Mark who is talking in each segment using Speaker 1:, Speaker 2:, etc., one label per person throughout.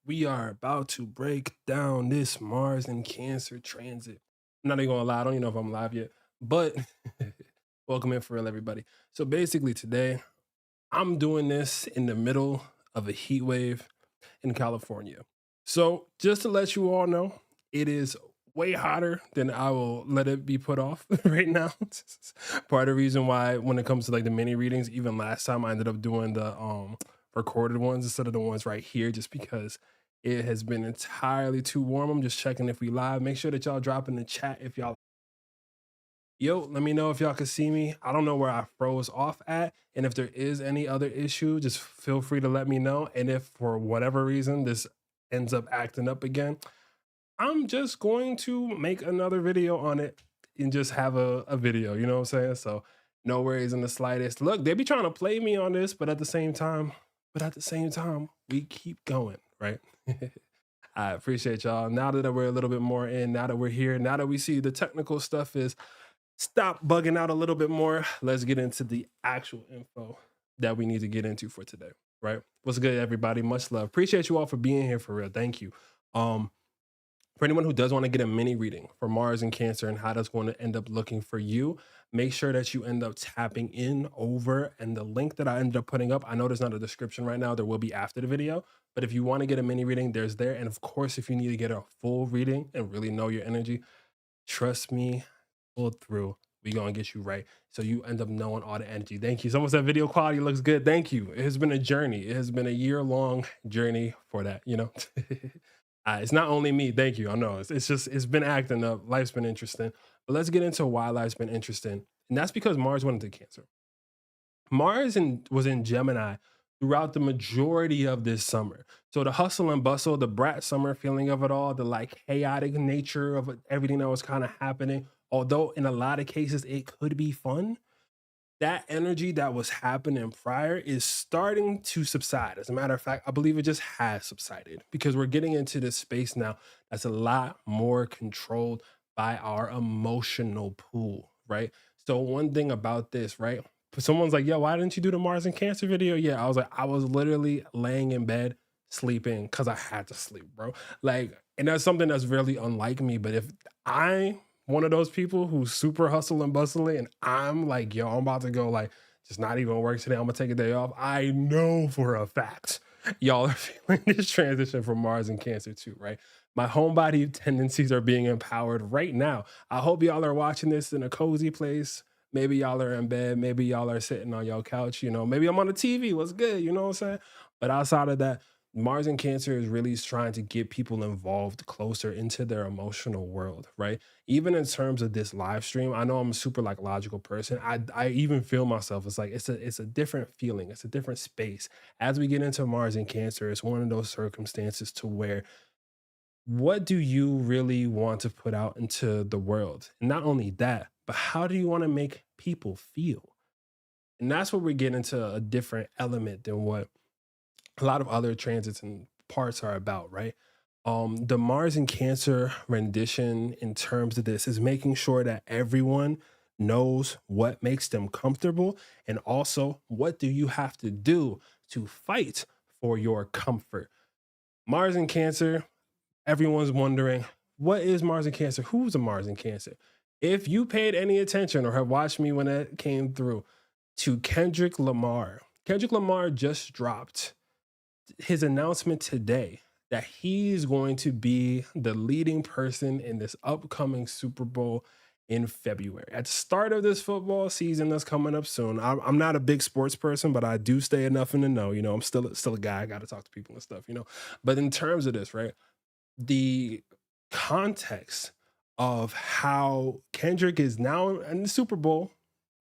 Speaker 1: We are about to break down this Mars and Cancer transit. I'm not even gonna lie, I don't even know if I'm live yet, but welcome in for real, everybody. So basically, today I'm doing this in the middle of a heat wave in California. So just to let you all know, it is way hotter than I will let it be put off right now. Part of the reason why when it comes to like the mini readings, even last time I ended up doing the recorded ones instead of the ones right here, just because it has been entirely too warm. I'm just checking if we live. Make sure that y'all drop in the chat if y'all let me know if y'all can see me. I don't know where I froze off at. And if there is any other issue, just feel free to let me know. And if for whatever reason this ends up acting up again, I'm just going to make another video on it and just have a video, you know what I'm saying? So no worries in the slightest. Look, they be trying to play me on this, but at the same time, we keep going, right? I appreciate y'all. Now that we're a little bit more in, now that we're here, now that we see the technical stuff is stop bugging out a little bit more, let's get into the actual info that we need to get into for today, right? What's good, everybody? Much love. Appreciate you all for being here for real. Thank you. Um, for anyone who does want to get a mini reading for Mars and Cancer and how that's going to end up looking for you, make sure that you end up tapping in over and the link that I ended up putting up. I know there's not a description right now, there will be after the video, but if you want to get a mini reading, there's there. And of course, if you need to get a full reading and really know your energy, trust me, pull through. We gonna get you right. So you end up knowing all the energy. Thank you. Someone said video quality looks good. Thank you. It has been a journey. It has been a year-long journey for that, you know. It's not only me. Thank you. I know it's just it's been acting up. Life's been interesting. But let's get into why life's been interesting. And that's because Mars went into Cancer. Was in Gemini throughout the majority of this summer. So the hustle and bustle, the brat summer feeling of it all, the like chaotic nature of everything that was kind of happening, although in a lot of cases it could be fun, that energy that was happening prior is starting to subside. As a matter of fact, I believe it just has subsided because we're getting into this space now that's a lot more controlled by our emotional pool, right? So, one thing about this, right? Someone's like, yo, why didn't you do the Mars and Cancer video? Yeah, I was like, I was literally laying in bed sleeping because I had to sleep, bro. Like, and that's something that's really unlike me. But if I one of those people who's super hustle and bustling, and I'm like, yo, I'm about to go like just not even work today. I'm gonna take a day off. I know for a fact y'all are feeling this transition from Mars and Cancer too, right? My homebody tendencies are being empowered right now. I hope y'all are watching this in a cozy place. Maybe y'all are in bed. Maybe y'all are sitting on your couch. You know, maybe I'm on the TV. What's good? You know what I'm saying? But outside of that, Mars and Cancer is really trying to get people involved closer into their emotional world, right? Even in terms of this live stream, I know I'm a super like logical person. I even feel myself. It's like it's a different feeling. It's a different space. As we get into Mars and Cancer, it's one of those circumstances to where what do you really want to put out into the world? And not only that, but how do you want to make people feel? And that's where we get into a different element than what a lot of other transits and parts are about, right? The Mars and Cancer rendition in terms of this is making sure that everyone knows what makes them comfortable and also what do you have to do to fight for your comfort. Mars and Cancer, everyone's wondering, what is Mars and Cancer? Who's a Mars and Cancer? If you paid any attention or have watched me when it came through to Kendrick Lamar just dropped his announcement today that he's going to be the leading person in this upcoming Super Bowl in February. At the start of this football season that's coming up soon, I'm not a big sports person, but I do stay enough in the know. You know, I'm still a guy. I got to talk to people and stuff. You know, but in terms of this, right? The context of how Kendrick is now in the Super Bowl,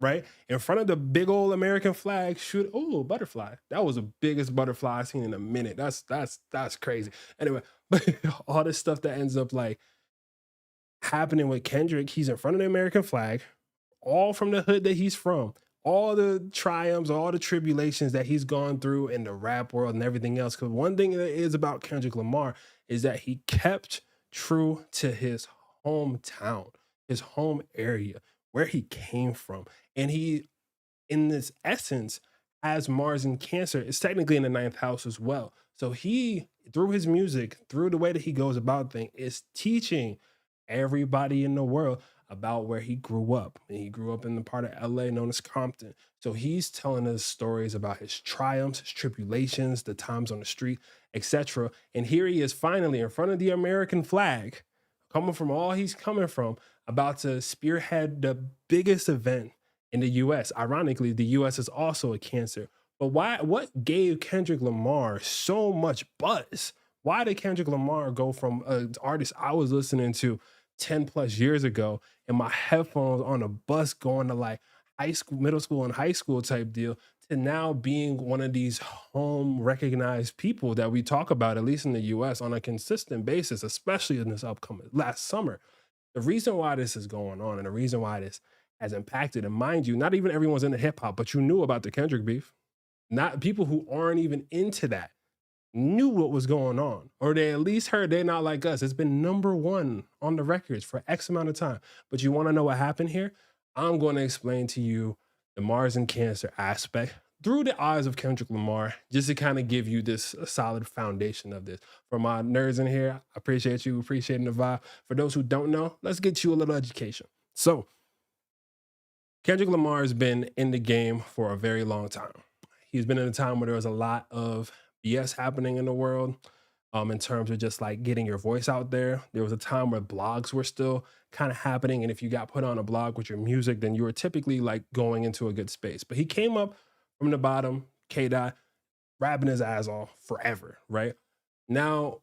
Speaker 1: right? In front of the big old American flag, shoot, oh, butterfly. That was the biggest butterfly I've seen in a minute. That's crazy. Anyway, but all this stuff that ends up like happening with Kendrick, he's in front of the American flag, all from the hood that he's from, all the triumphs, all the tribulations that he's gone through in the rap world and everything else. Because one thing that is about Kendrick Lamar is that he kept true to his hometown, his home area, where he came from. And he, in this essence, has Mars in Cancer, it's technically in the ninth house as well. So he, through his music, through the way that he goes about things, is teaching everybody in the world about where he grew up. And he grew up in the part of LA known as Compton. So he's telling us stories about his triumphs, his tribulations, the times on the street, etc. And here he is finally in front of the American flag, coming from all he's coming from, about to spearhead the biggest event in the US. Ironically, the US is also a Cancer. But why what gave Kendrick Lamar so much buzz? Why did Kendrick Lamar go from an artist I was listening to 10 plus years ago in my headphones on a bus going to like high school, middle school, and high school type deal to now being one of these home recognized people that we talk about, at least in the US, on a consistent basis, especially in this upcoming last summer? The reason why this is going on and the reason why this has impacted, and mind you, not even everyone's into hip hop, but you knew about the Kendrick beef. Not people who aren't even into that knew what was going on, or they at least heard They're Not Like Us. It's been number one on the records for X amount of time. But you want to know what happened here? I'm going to explain to you the Mars and Cancer aspect through the eyes of Kendrick Lamar, just to kind of give you this solid foundation of this. For my nerds in here, I appreciate you appreciating the vibe. For those who don't know, let's get you a little education. So, Kendrick Lamar has been in the game for a very long time. He's been in a time where there was a lot of BS happening in the world, in terms of just like getting your voice out there. There was a time where blogs were still kind of happening. And if you got put on a blog with your music, then you were typically like going into a good space. But he came up from the bottom, K Dot, rapping his ass off forever, right? Now,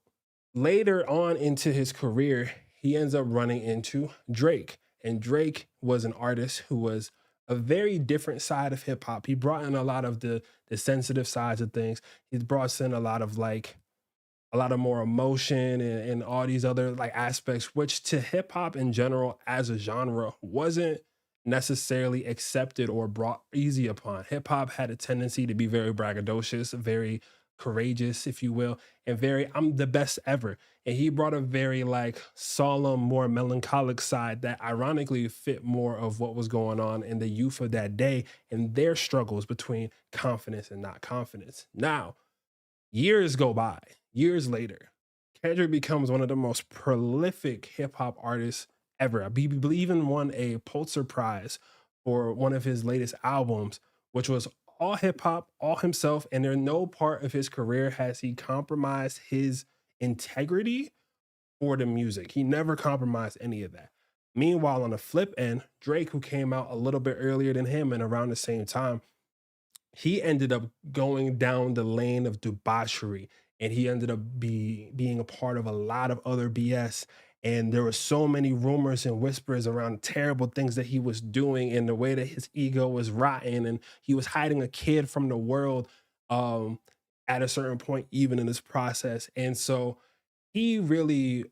Speaker 1: later on into his career, he ends up running into Drake. And Drake was an artist who was a very different side of hip hop. He brought in a lot of the sensitive sides of things. He brought in a lot of like a lot of more emotion and all these other like aspects, which to hip hop in general as a genre wasn't necessarily accepted or brought easy upon. Hip hop had a tendency to be very braggadocious, very courageous, if you will, and very I'm the best ever. And he brought a very like solemn, more melancholic side that ironically fit more of what was going on in the youth of that day and their struggles between confidence and not confidence. Now, years go by, years later, Kendrick becomes one of the most prolific hip hop artists ever. I even won a Pulitzer Prize for one of his latest albums, which was all hip hop, all himself. And there no part of his career has he compromised his integrity for the music. He never compromised any of that. Meanwhile, on the flip end, Drake, who came out a little bit earlier than him and around the same time, he ended up going down the lane of debauchery, and he ended up being a part of a lot of other BS. And there were so many rumors and whispers around terrible things that he was doing and the way that his ego was rotten and he was hiding a kid from the world, um, at a certain point, even in this process. And so he really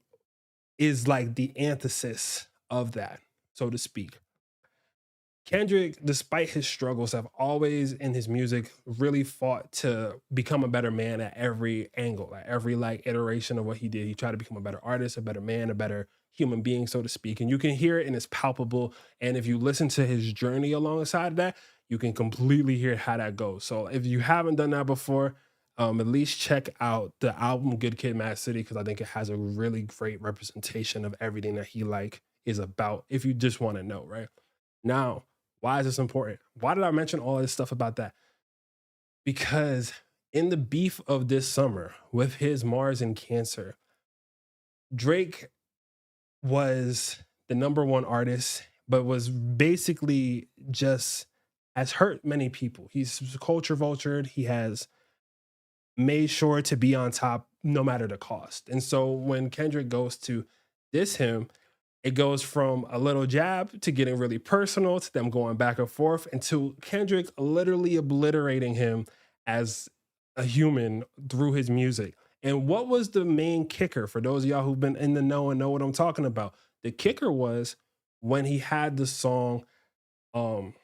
Speaker 1: is like the antithesis of that, so to speak. Kendrick, despite his struggles, have always in his music really fought to become a better man at every angle, at every like iteration of what he did. He tried to become a better artist, a better man, a better human being, so to speak. And you can hear it and it's palpable. And if you listen to his journey alongside that, you can completely hear how that goes. So if you haven't done that before, at least check out the album Good Kid, Mad City, because I think it has a really great representation of everything that he like is about. If you just want to know, right? Now, why is this important? Why did I mention all this stuff about that? Because in the beef of this summer with his Mars and Cancer, Drake was the number one artist, but was basically just has hurt many people. He's culture vultured. He has made sure to be on top no matter the cost. And so when Kendrick goes to diss him, it goes from a little jab to getting really personal to them going back and forth and to Kendrick literally obliterating him as a human through his music. And what was the main kicker for those of y'all who've been in the know and know what I'm talking about? The kicker was when he had the song um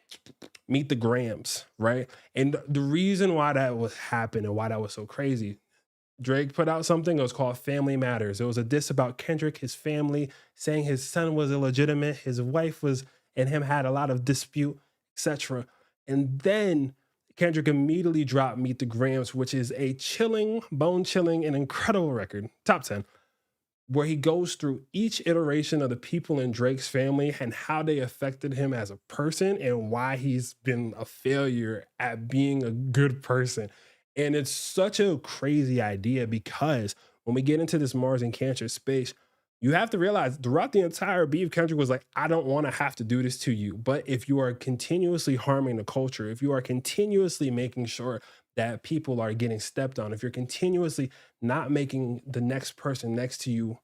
Speaker 1: Meet the Grams, right? And the reason why that was happening and why that was so crazy, Drake put out something. It was called Family Matters. It was a diss about Kendrick, his family, saying his son was illegitimate, his wife was and him had a lot of dispute, etc. And then Kendrick immediately dropped Meet the Grams, which is a chilling, bone chilling, and incredible record, top 10, where he goes through each iteration of the people in Drake's family and how they affected him as a person and why he's been a failure at being a good person. And it's such a crazy idea because when we get into this Mars and Cancer space, you have to realize throughout the entire beef, Kendrick was like, I don't want to have to do this to you. But if you are continuously harming the culture, if you are continuously making sure that people are getting stepped on, if you're continuously not making the next person next to you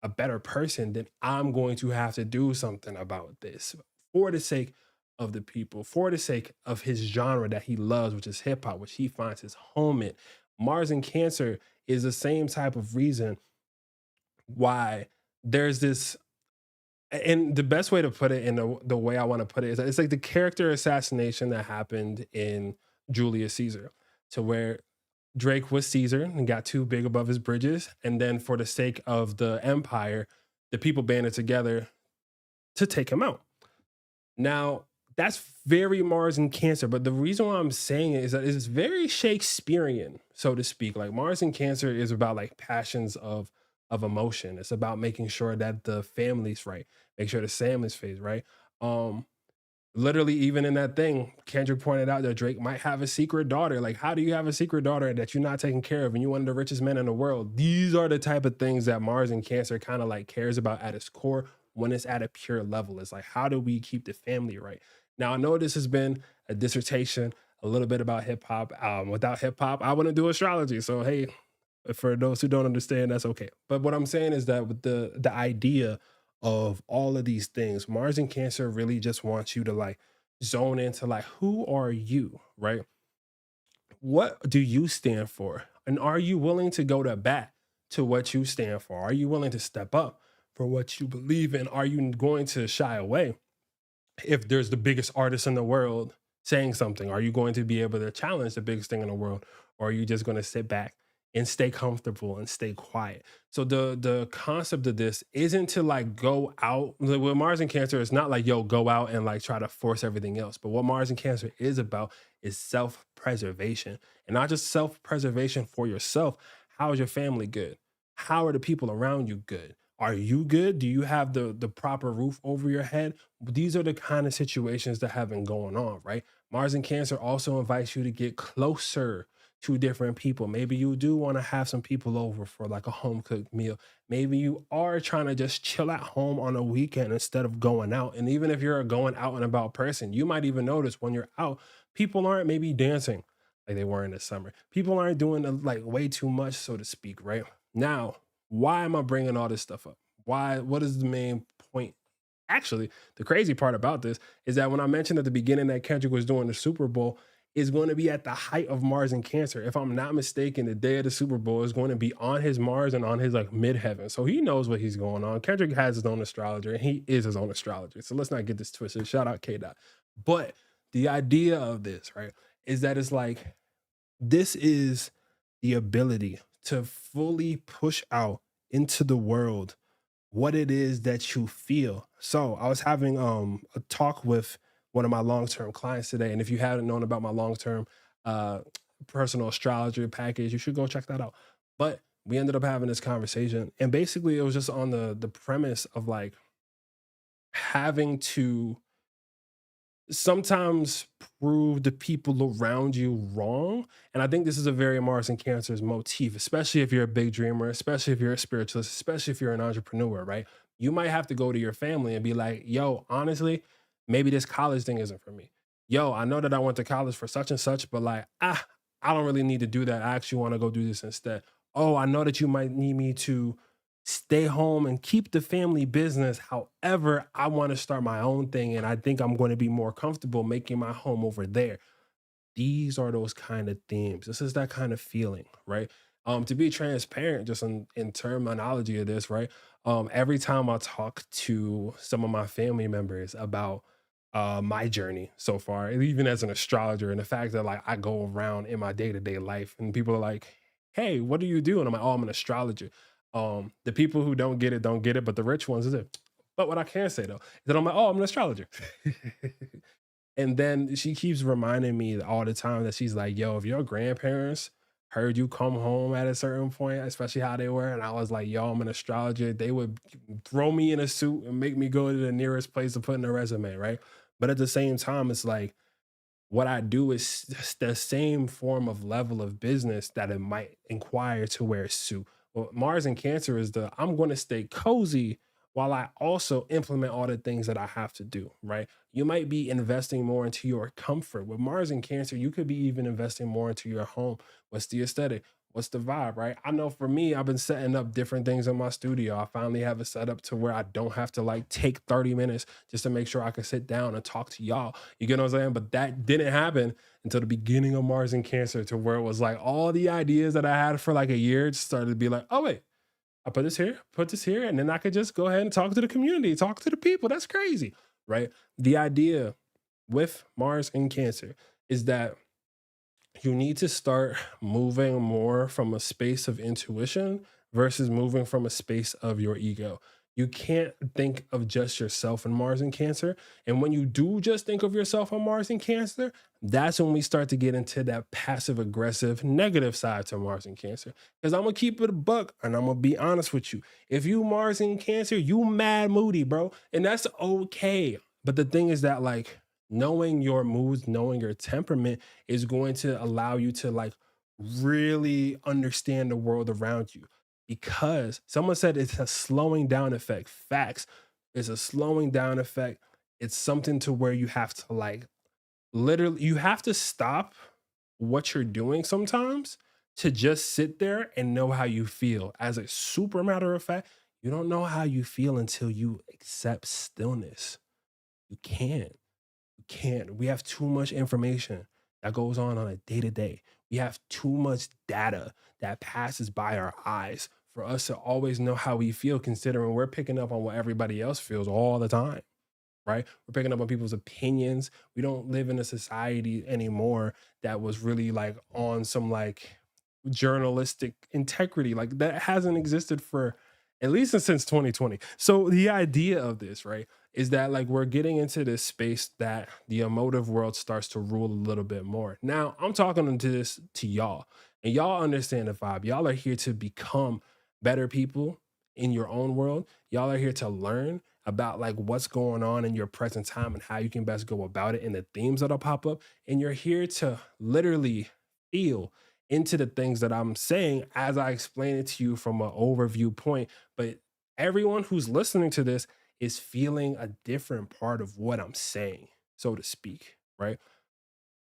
Speaker 1: a better person, then I'm going to have to do something about this for the sake of the people, for the sake of his genre that he loves, which is hip hop, which he finds his home in. Mars and Cancer is the same type of reason why there's this, and the best way to put it, in the way I want to put it, is that it's like the character assassination that happened in Julius Caesar, to where Drake was Caesar and got too big above his bridges. And then, for the sake of the empire, the people banded together to take him out. Now, that's very Mars and Cancer. But the reason why I'm saying it is that it's very Shakespearean, so to speak. Like Mars and Cancer is about like passions of emotion. It's about making sure that the family's right, make sure the family's phase right. Um, Literally, even in that thing, Kendrick pointed out that Drake might have a secret daughter. Like, how do you have a secret daughter that you're not taking care of and you're one of the richest men in the world? These are the type of things that Mars and Cancer kind of like cares about at its core when it's at a pure level. It's like, how do we keep the family right? Now, I know this has been a dissertation, a little bit about hip hop. Without hip hop, I wouldn't do astrology. So, hey, for those who don't understand, that's okay. But what I'm saying is that with the idea of all of these things, Mars and Cancer really just wants you to like zone into like, who are you, right? What do you stand for? And are you willing to go to bat to what you stand for? Are you willing to step up for what you believe in? Are you going to shy away if there's the biggest artist in the world saying something? Are you going to be able to challenge the biggest thing in the world? Or are you just going to sit back and stay comfortable and stay quiet? So the concept of this isn't to like go out with Mars and Cancer. It's not like, yo, go out and like try to force everything else. But what Mars and Cancer is about is self-preservation, and not just self-preservation for yourself. How is your family good? How are the people around you good? Are you good? Do you have the proper roof over your head? These are the kind of situations that have been going on, right? Mars and Cancer also invites you to get closer to different people. Maybe you do want to have some people over for like a home cooked meal. Maybe you are trying to just chill at home on a weekend instead of going out. And even if you're a going out and about person, you might even notice when you're out, people aren't maybe dancing like they were in the summer. People aren't doing like way too much, so to speak, right? Now, why am I bringing all this stuff up? Why? What is the main point? Actually, the crazy part about this is that when I mentioned at the beginning that Kendrick was doing the Super Bowl, is going to be at the height of Mars and Cancer. If I'm not mistaken, the day of the Super Bowl is going to be on his Mars and on his like midheaven. So he knows what he's going on. Kendrick has his own astrologer and he is his own astrologer. So let's not get this twisted. Shout out K Dot. But the idea of this, right, is that it's like this is the ability to fully push out into the world what it is that you feel. So I was having a talk with one of my long-term clients today. And if you haven't known about my long-term uh personal astrology package, you should go check that out. But we ended up having this conversation. And basically it was just on the premise of like having to sometimes prove the people around you wrong. And I think this is a very Mars and Cancer's motif, especially if you're a big dreamer, especially if you're a spiritualist, especially if you're an entrepreneur, right? You might have to go to your family and be like, yo, honestly, maybe this college thing isn't for me. Yo, I know that I went to college for such and such, but like, I don't really need to do that. I actually want to go do this instead. Oh, I know that you might need me to stay home and keep the family business. However, I want to start my own thing and I think I'm going to be more comfortable making my home over there. These are those kind of themes. This is that kind of feeling, right? To be transparent, just in terminology of this, right? Every time I talk to some of my family members about my journey so far, and even as an astrologer, and the fact that like I go around in my day-to-day life and people are like, hey, what do you do? And I'm like, oh, I'm an astrologer. The people who don't get it, but the rich ones is it. But what I can say though is that I'm like, oh, I'm an astrologer. And then she keeps reminding me all the time that she's like, yo, if your grandparents heard you come home at a certain point, especially how they were, and I was like, yo, I'm an astrologer, they would throw me in a suit and make me go to the nearest place to put in a resume, right? But at the same time, it's like, what I do is the same form of level of business that it might inquire to wear a suit. Well, Mars and Cancer is the I'm going to stay cozy while I also implement all the things that I have to do, right? You might be investing more into your comfort. With Mars and Cancer, you could be even investing more into your home. What's the aesthetic? What's the vibe, right? I know for me, I've been setting up different things in my studio. I finally have it set up to where I don't have to like take 30 minutes just to make sure I can sit down and talk to y'all. You get what I'm saying? But that didn't happen until the beginning of Mars and Cancer, to where it was like all the ideas that I had for like a year just started to be like, oh, wait, I put this here, and then I could just go ahead and talk to the community, talk to the people. That's crazy, right? The idea with Mars and Cancer is that you need to start moving more from a space of intuition versus moving from a space of your ego. You can't think of just yourself in Mars and Cancer. And when you do just think of yourself on Mars and Cancer, that's when we start to get into that passive aggressive negative side to Mars and Cancer. Because I'm gonna keep it a buck and I'm gonna be honest with you. If you Mars and Cancer, you mad moody, bro. And that's okay. But the thing is that like knowing your moods, knowing your temperament is going to allow you to like really understand the world around you, because someone said it's a slowing down effect. Facts. It's a slowing down effect. It's something to where you have to like literally you have to stop what you're doing sometimes to just sit there and know how you feel. As a super matter of fact, you don't know how you feel until you accept stillness. You can't. We have too much information that goes on a day to day. We have too much data that passes by our eyes for us to always know how we feel, considering we're picking up on what everybody else feels all the time, right? We're picking up on people's opinions. We don't live in a society anymore that was really like on some like journalistic integrity. Like that hasn't existed for at least since 2020. So the idea of this, right, is that like we're getting into this space that the emotive world starts to rule a little bit more. Now, I'm talking into this to y'all, and y'all understand the vibe. Y'all are here to become better people in your own world. Y'all are here to learn about like what's going on in your present time and how you can best go about it and the themes that'll pop up. And you're here to literally feel into the things that I'm saying as I explain it to you from an overview point. But everyone who's listening to this is feeling a different part of what I'm saying, so to speak, right?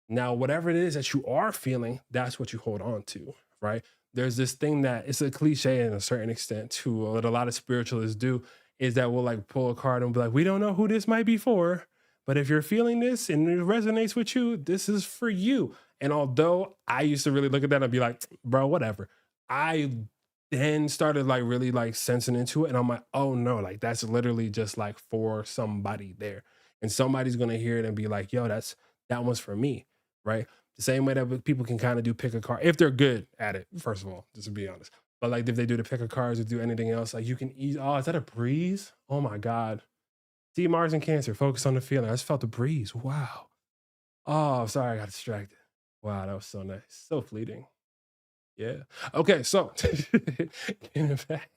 Speaker 1: Now, whatever it is that you are feeling, that's what you hold on to, right? There's this thing that it's a cliche in a certain extent too, what a lot of spiritualists do is that we'll like pull a card and be like, we don't know who this might be for, but if you're feeling this and it resonates with you, this is for you. And although I used to really look at that and be like, bro, whatever, I then started like really like sensing into it. And I'm like, oh no, like that's literally just like for somebody there. And somebody's gonna hear it and be like, yo, that one's for me, right? The same way that people can kind of do pick a card if they're good at it, first of all, just to be honest. But like if they do the pick of cards or do anything else, like you can ease. Oh, is that a breeze? Oh my God. See Mars and Cancer, focus on the feeling. I just felt the breeze. Wow. Oh, sorry, I got distracted. Wow, that was so nice. So fleeting. Yeah. Okay, so getting back.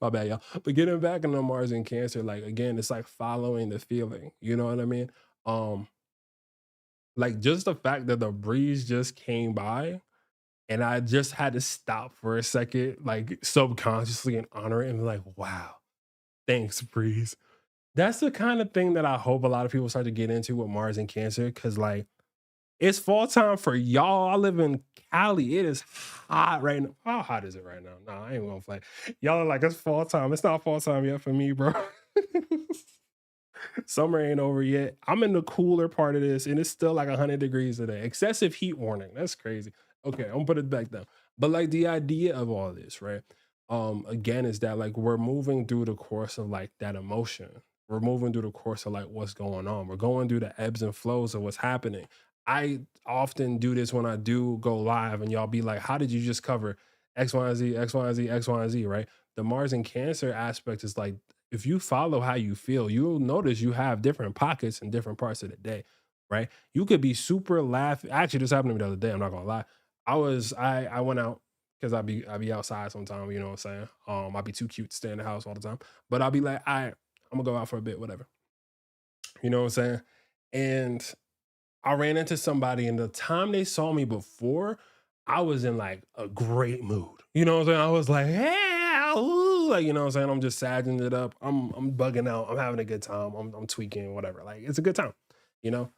Speaker 1: My bad, y'all. But getting back into Mars and Cancer, like again, it's like following the feeling. You know what I mean? Um, like just the fact that the breeze just came by and I just had to stop for a second, like subconsciously and honor it and be like, wow, thanks, breeze. That's the kind of thing that I hope a lot of people start to get into with Mars and Cancer. Cause like it's fall time for y'all. I live in Cali. It is hot right now. How hot is it right now? No, I ain't gonna play. Y'all are like, it's fall time. It's not fall time yet for me, bro. Summer ain't over yet. I'm in the cooler part of this, and it's still like 100 degrees today. Excessive heat warning. That's crazy. Okay, I'm gonna put it back down. But like the idea of all this, right? Again, is that like we're moving through the course of like that emotion. We're moving through the course of like what's going on. We're going through the ebbs and flows of what's happening. I often do this when I do go live, and y'all be like, "How did you just cover X, Y, and Z, X, Y, and Z, X, Y, and Z?" Right? The Mars and Cancer aspect is like if you follow how you feel, you'll notice you have different pockets in different parts of the day, right? You could be super laugh. Actually, this happened to me the other day. I'm not gonna lie. I went out because I be outside sometime. You know what I'm saying? I'd be too cute to stay in the house all the time, but I'll be like, I'm gonna go out for a bit, whatever. You know what I'm saying? And I ran into somebody, and the time they saw me before, I was in like a great mood. You know what I'm saying? I was like, "Yeah, ooh," like, you know what I'm saying? I'm just sagging it up. I'm bugging out. I'm having a good time. I'm tweaking, whatever. Like it's a good time, you know?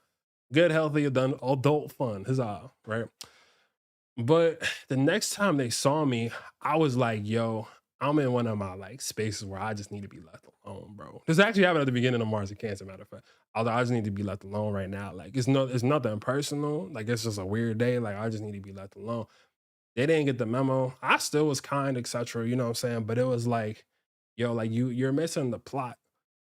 Speaker 1: Good, healthy, adult fun. Huzzah, right? But the next time they saw me, I was like, yo, I'm in one of my like spaces where I just need to be left alone, bro. This actually happened at the beginning of Mars and Cancer, matter of fact. Although I just need to be left alone right now. Like it's nothing personal. Like it's just a weird day. Like I just need to be left alone. They didn't get the memo. I still was kind, etc. You know what I'm saying? But it was like, yo, like you're missing the plot.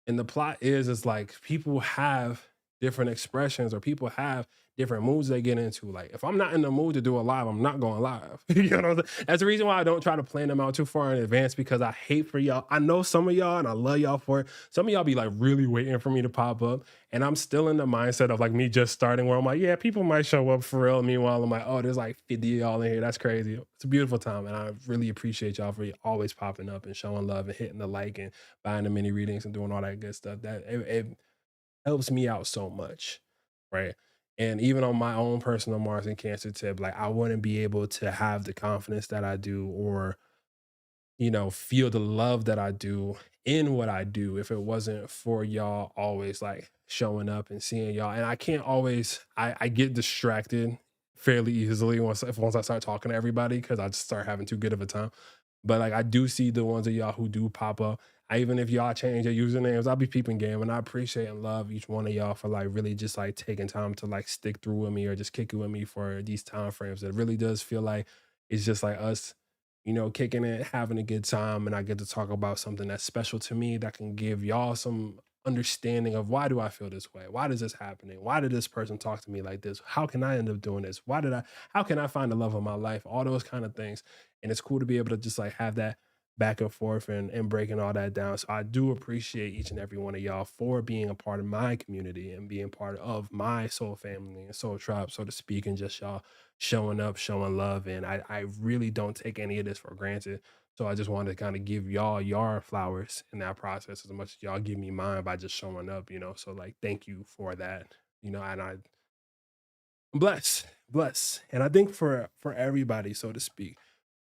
Speaker 1: And the plot is like people have different expressions or people have different moods they get into. Like if I'm not in the mood to do a live, I'm not going live. You know what I'm saying? That's the reason why I don't try to plan them out too far in advance because I hate for y'all. I know some of y'all and I love y'all for it. Some of y'all be like really waiting for me to pop up. And I'm still in the mindset of like me just starting where I'm like, yeah, people might show up for real. Meanwhile, I'm like, oh, there's like 50 of y'all in here. That's crazy. It's a beautiful time. And I really appreciate y'all for always popping up and showing love and hitting the like and buying the mini readings and doing all that good stuff. That it helps me out so much. Right. And even on my own personal Mars and Cancer tip, like I wouldn't be able to have the confidence that I do or feel the love that I do in what I do if it wasn't for y'all always like showing up and seeing y'all. And I can't always I get distracted fairly easily once I start talking to everybody because I just start having too good of a time. But like I do see the ones of y'all who do pop up. Even if y'all change your usernames, I'll be peeping game and I appreciate and love each one of y'all for like really just like taking time to like stick through with me or just kick it with me for these time frames. It really does feel like it's just like us kicking it, having a good time, and I get to talk about something that's special to me that can give y'all some understanding of why do I feel this way? Why is this happening? Why did this person talk to me like this? How can I end up doing this? How can I find the love of my life? All those kind of things. And it's cool to be able to just like have that back and forth and breaking all that down. So I do appreciate each and every one of y'all for being a part of my community and being part of my soul family and soul tribe, so to speak, and just y'all showing up, showing love. And I really don't take any of this for granted. So I just wanted to kind of give y'all your flowers in that process as much as y'all give me mine by just showing up. So like thank you for that. And I'm blessed. And I think for everybody, so to speak,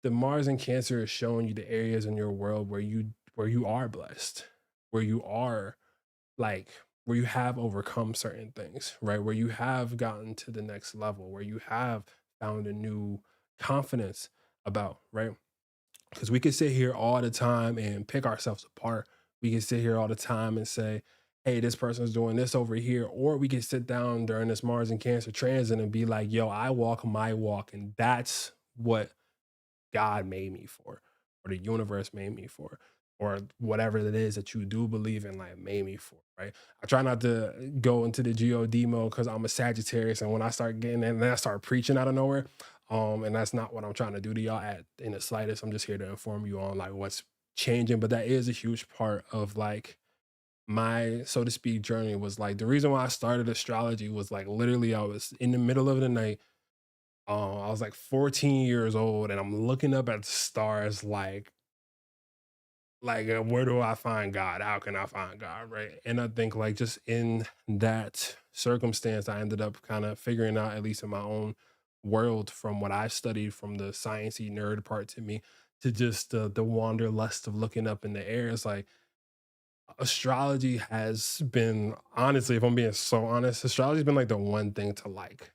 Speaker 1: the Mars and Cancer is showing you the areas in your world where you are blessed, where you are like where you have overcome certain things, right? Where you have gotten to the next level, where you have found a new confidence about, right? Because we could sit here all the time and pick ourselves apart. We can sit here all the time and say, hey, this person's doing this over here. Or we can sit down during this Mars and Cancer transit and be like, yo, I walk my walk. And that's what God made me for, or the universe made me for, or whatever it is that you do believe in, like made me for, right? I try not to go into the God mode because I'm a Sagittarius, and when I start getting in, then I start preaching out of nowhere. And that's not what I'm trying to do to y'all at in the slightest. I'm just here to inform you on like what's changing, but that is a huge part of like my so to speak journey. Was like the reason why I started astrology was like literally I was in the middle of the night. I was like 14 years old and I'm looking up at the stars like where do I find God? How can I find God? Right. And I think like just in that circumstance, I ended up kind of figuring out, at least in my own world, from what I studied from the sciencey nerd part to me, to just the wanderlust of looking up in the air. It's like astrology has been, honestly, if I'm being so honest, astrology's been like the one thing to like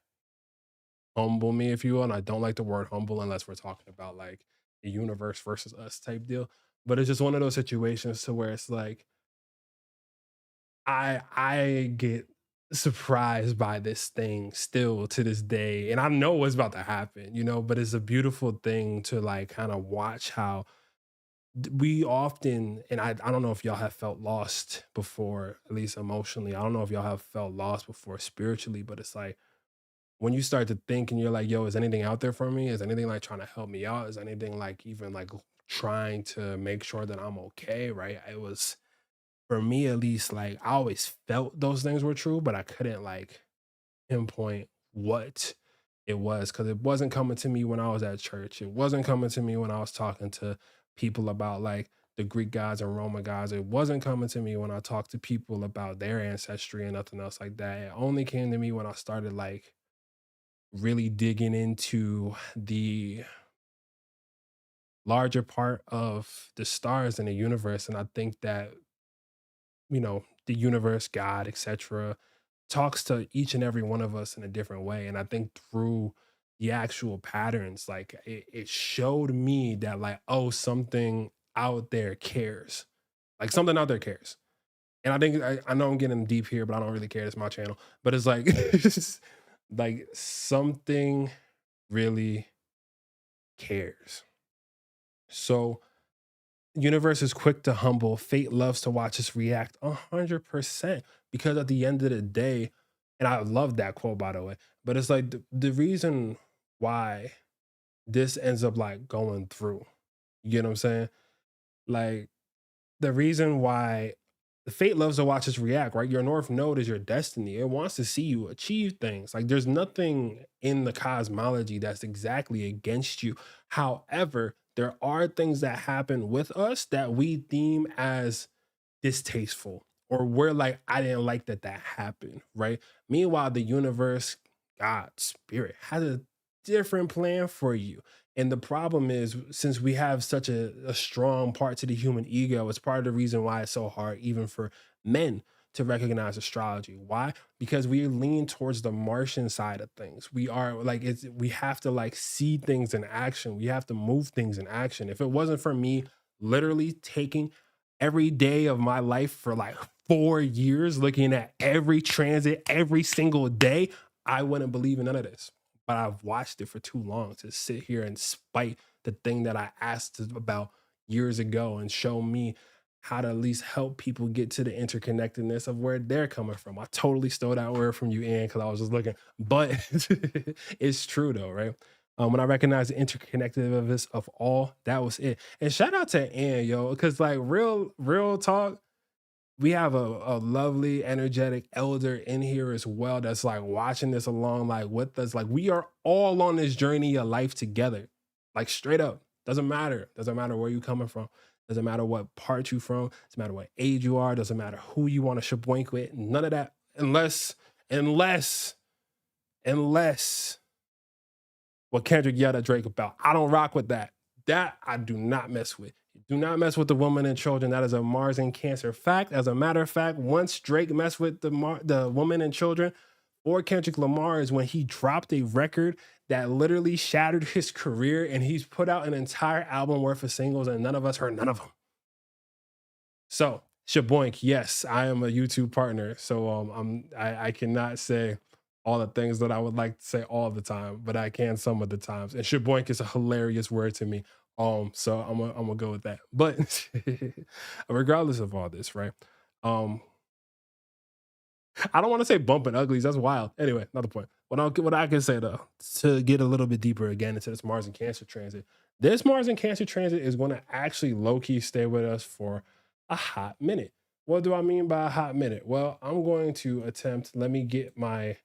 Speaker 1: humble me, if you will. And I don't like the word humble unless we're talking about like the universe versus us type deal. But it's just one of those situations to where it's like I get surprised by this thing still to this day. And I know what's about to happen, but it's a beautiful thing to like kind of watch how we often, and I don't know if y'all have felt lost before, at least emotionally. I don't know if y'all have felt lost before spiritually, but it's like when you start to think and you're like, yo, is anything out there for me? Is anything like trying to help me out? Is anything like even like trying to make sure that I'm okay? Right. for me at least, like I always felt those things were true, but I couldn't like pinpoint what it was because it wasn't coming to me when I was at church. It wasn't coming to me when I was talking to people about like the Greek gods and Roman gods. It wasn't coming to me when I talked to people about their ancestry and nothing else like that. It only came to me when I started like really digging into the larger part of the stars in the universe. And I think that, the universe, God, etc., talks to each and every one of us in a different way. And I think through the actual patterns, like it showed me that, like, oh, something out there cares. Like something out there cares. And I think I know I'm getting deep here, but I don't really care. It's my channel. But it's like it's like something really cares. So universe is quick to humble. Fate loves to watch us react 100% because at the end of the day, and I love that quote by the way, but it's like the reason why this ends up like going through, you get what I'm saying? Like the reason why the fate loves to watch us react, right? Your North Node is your destiny. It wants to see you achieve things. Like there's nothing in the cosmology that's exactly against you. However, there are things that happen with us that we deem as distasteful, or we're like, I didn't like that that happened, right? Meanwhile, the universe, God, spirit has a different plan for you. And the problem is, since we have such a strong part to the human ego, it's part of the reason why it's so hard, even for men, to recognize astrology. Why? Because we lean towards the Martian side of things. We are like, we have to like see things in action. We have to move things in action. If it wasn't for me literally taking every day of my life for like 4 years, looking at every transit every single day, I wouldn't believe in none of this. But I've watched it for too long to sit here and spite the thing that I asked about years ago and show me how to at least help people get to the interconnectedness of where they're coming from. I totally stole that word from you, Ann, because I was just looking, but it's true though, right? When I recognize the interconnectedness of all, that was it. And shout out to Ann, yo, because like real talk, we have a lovely, energetic elder in here as well that's like watching this along, like with us. Like we are all on this journey of life together. Like straight up. Doesn't matter. Doesn't matter where you coming from. Doesn't matter what part you from. Doesn't matter what age you are. Doesn't matter who you want to shaboink with. None of that. Unless what Kendrick yelled at Drake about. I don't rock with that. That I do not mess with. Do not mess with the woman and children. That is a Mars and Cancer fact. As a matter of fact, once Drake messed with the woman and children, or Kendrick Lamar is when he dropped a record that literally shattered his career, and he's put out an entire album worth of singles, and none of us heard none of them. So, shaboink, yes, I am a YouTube partner, so I cannot say all the things that I would like to say all the time, but I can some of the times. And shaboink is a hilarious word to me. So I'm gonna go with that. But regardless of all this, right? I don't want to say bumping uglies. That's wild. Anyway, another point. What I can say though, to get a little bit deeper again into this Mars and Cancer transit, this Mars and Cancer transit is going to actually low key stay with us for a hot minute. What do I mean by a hot minute? Well, I'm going to attempt. Let me get my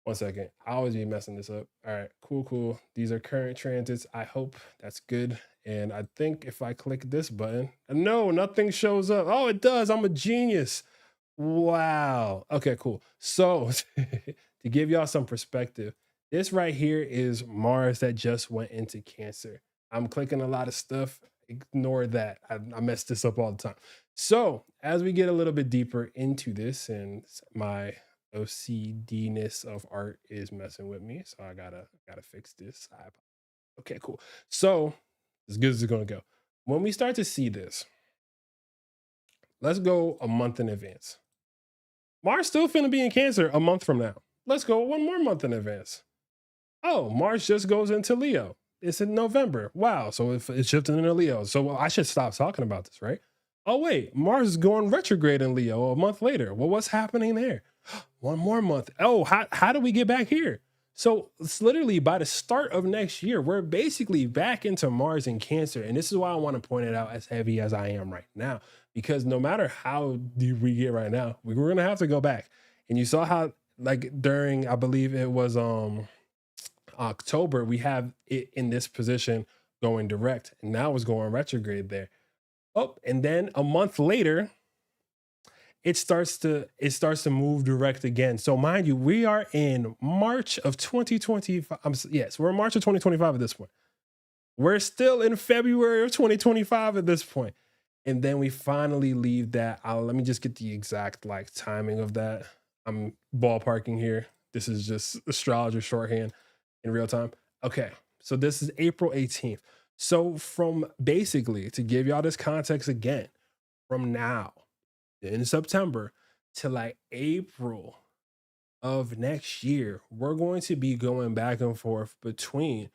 Speaker 1: 1 second. I always be messing this up. All right, cool. These are current transits. I hope that's good. And I think if I click this button, no, nothing shows up. Oh, it does. I'm a genius. Wow. Okay, cool. So to give y'all some perspective, this right here is Mars that just went into Cancer. I'm clicking a lot of stuff. Ignore that. I mess this up all the time. So as we get a little bit deeper into this, and my OCD-ness of art is messing with me, so I gotta fix this. Okay, cool. So as good as it's gonna go. When we start to see this, let's go a month in advance. Mars still finna be in Cancer a month from now. Let's go one more month in advance. Oh, Mars just goes into Leo. It's in November. Wow, so it's shifting into Leo. So I should stop talking about this, right? Oh wait, Mars is going retrograde in Leo a month later. Well, what's happening there? One more month. Oh, how do we get back here? So it's literally by the start of next year, we're basically back into Mars and Cancer. And this is why I want to point it out as heavy as I am right now, because no matter how deep we get right now, we're gonna have to go back. And you saw how, like, during, I believe it was October, we have it in this position going direct, and now it's going retrograde there. Oh, and then a month later, it starts to move direct again. So mind you, we are in March of 2025. Yes, we're in March of 2025 at this point. We're still in February of 2025 at this point. And then we finally leave that. Let me just get the exact like timing of that. I'm ballparking here. This is just astrologer shorthand in real time. Okay. So this is April 18th. So from basically, to give y'all this context again, from now in September to like April of next year, we're going to be going back and forth between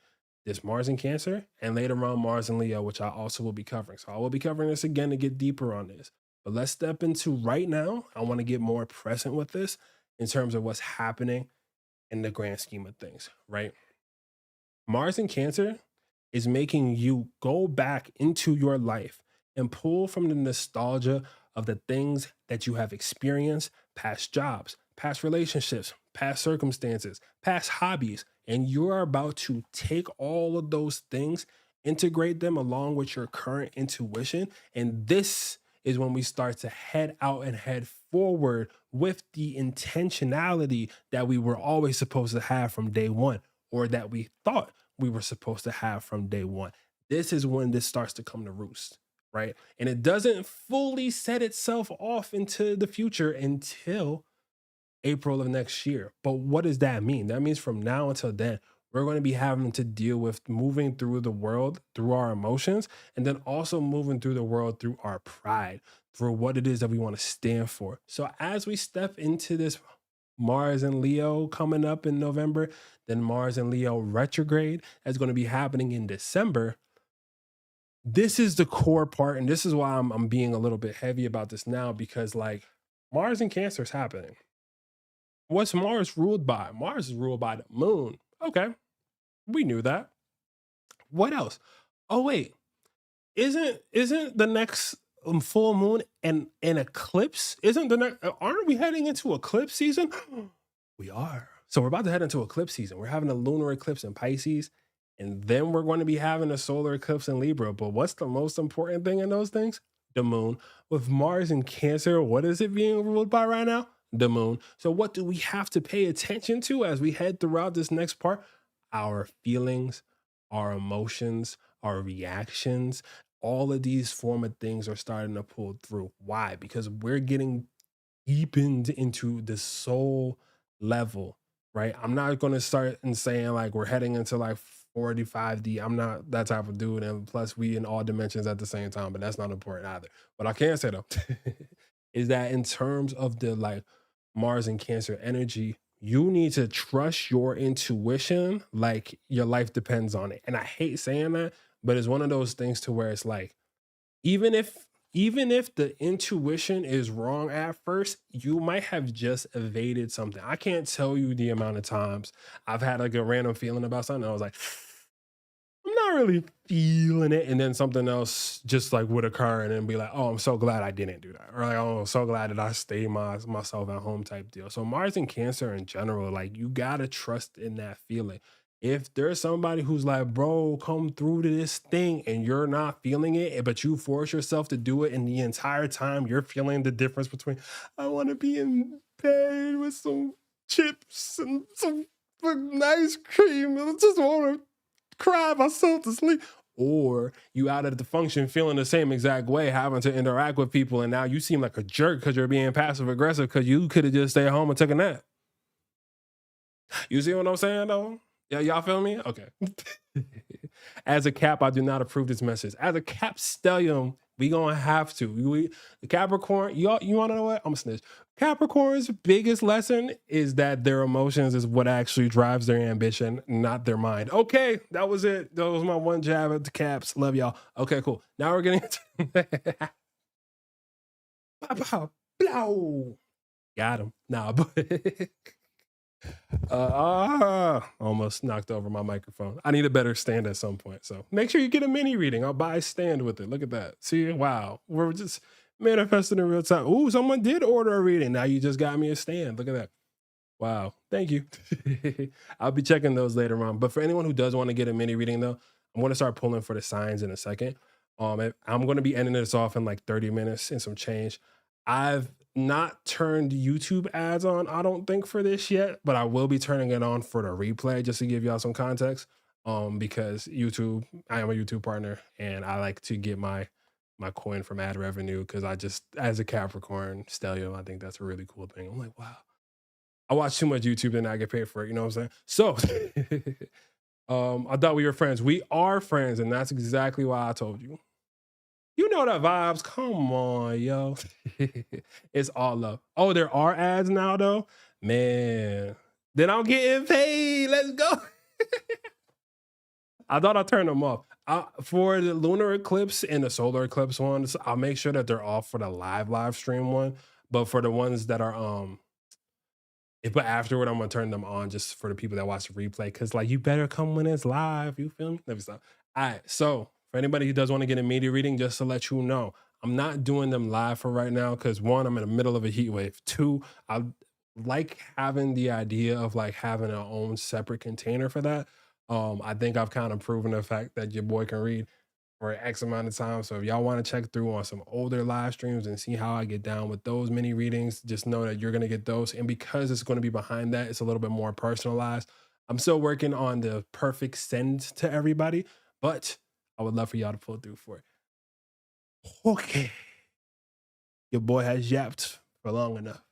Speaker 1: this Mars and Cancer and later on Mars and Leo, which I also will be covering. So I will be covering this again to get deeper on this. But let's step into right now. I want to get more present with this in terms of what's happening in the grand scheme of things, right? Mars and Cancer is making you go back into your life and pull from the nostalgia of the things that you have experienced, past jobs, past relationships, past circumstances, past hobbies, and you are about to take all of those things, integrate them along with your current intuition, and this is when we start to head out and head forward with the intentionality that we were always supposed to have from day one, or that we thought we were supposed to have from day one. This is when this starts to come to roost, right? And it doesn't fully set itself off into the future until April of next year. But what does that mean? That means from now until then, we're going to be having to deal with moving through the world through our emotions, and then also moving through the world through our pride, for what it is that we want to stand for. So as we step into this Mars and Leo coming up in November, then Mars and Leo retrograde that's going to be happening in December. This is the core part, and this is why I'm being a little bit heavy about this now, because like Mars and Cancer is happening. What's Mars ruled by? Mars is ruled by the moon. Okay, we knew that. What else? Oh wait, isn't the next full moon an eclipse? Isn't the next? Aren't we heading into eclipse season? We are. So we're about to head into eclipse season. We're having a lunar eclipse in Pisces, and then we're going to be having a solar eclipse in Libra. But what's the most important thing in those things? The moon. With Mars in Cancer, what is it being ruled by right now? The moon. So what do we have to pay attention to as we head throughout this next part? Our feelings, our emotions, our reactions. All of these form of things are starting to pull through. Why? Because we're getting deepened into the soul level, right? I'm not going to start and saying like we're heading into like 45D. I'm not that type of dude. And plus, we in all dimensions at the same time, but that's not important either. What I can say though is that in terms of the like Mars and Cancer energy, you need to trust your intuition like your life depends on it. And I hate saying that, but it's one of those things to where it's like, even if the intuition is wrong at first, you might have just evaded something. I can't tell you the amount of times I've had like a random feeling about something. I was like, I'm not really feeling it. And then something else just like would occur and then be like, oh, I'm so glad I didn't do that. Or like, oh, I'm so glad that I stayed myself at home type deal. So Mars and Cancer in general, like you gotta trust in that feeling. If there's somebody who's like, bro, come through to this thing and you're not feeling it, but you force yourself to do it, and the entire time you're feeling the difference between, I want to be in bed with some chips and some fucking ice cream, and I just want to cry myself to sleep. Or you out at the function feeling the same exact way, having to interact with people, and now you seem like a jerk because you're being passive aggressive because you could have just stayed home and took a nap. You see what I'm saying though? Yeah, y'all feel me? Okay. As a Cap, I do not approve this message. As a Cap stellium, we gonna have to. The Capricorn, you wanna know what? I'm a snitch. Capricorn's biggest lesson is that their emotions is what actually drives their ambition, not their mind. Okay, that was it. That was my one jab at the Caps. Love y'all. Okay, cool. Now we're getting into Pow, pow, blow. Got him. Nah, but Almost knocked over my microphone. I need a better stand at some point. So make sure you get a mini reading. I'll buy a stand with it. Look at that. See, wow. We're just manifesting in real time. Ooh, someone did order a reading. Now you just got me a stand. Look at that. Wow. Thank you. I'll be checking those later on. But for anyone who does want to get a mini reading though, I'm going to start pulling for the signs in a second. I'm going to be ending this off in like 30 minutes and some change. I've not turned YouTube ads on, I don't think, for this yet, but I will be turning it on for the replay just to give y'all some context. Because YouTube, I am a YouTube partner and I like to get my coin from ad revenue because I just, as a Capricorn stellium, I think that's a really cool thing. I'm like, wow, I watch too much YouTube and I get paid for it. You know what I'm saying? So, I thought we were friends. We are friends, and that's exactly why I told you. You know the vibes. Come on, yo. It's all love. Oh, there are ads now, though. Man, then I'm getting paid. Let's go. I thought I turned them off. For the lunar eclipse and the solar eclipse ones, I'll make sure that they're off for the live stream one. But for the ones that are but afterward, I'm gonna turn them on just for the people that watch the replay. Cause like you better come when it's live. You feel me? Let me stop. All right. So for anybody who does want to get a media reading, just to let you know, I'm not doing them live for right now. Cause one, I'm in the middle of a heat wave. Two, I like having the idea of like having our own separate container for that. I think I've kind of proven the fact that your boy can read for X amount of time. So if y'all want to check through on some older live streams and see how I get down with those mini readings, just know that you're going to get those. And because it's going to be behind that, it's a little bit more personalized. I'm still working on the perfect send to everybody, but I would love for y'all to pull through for it. Okay. Your boy has yapped for long enough.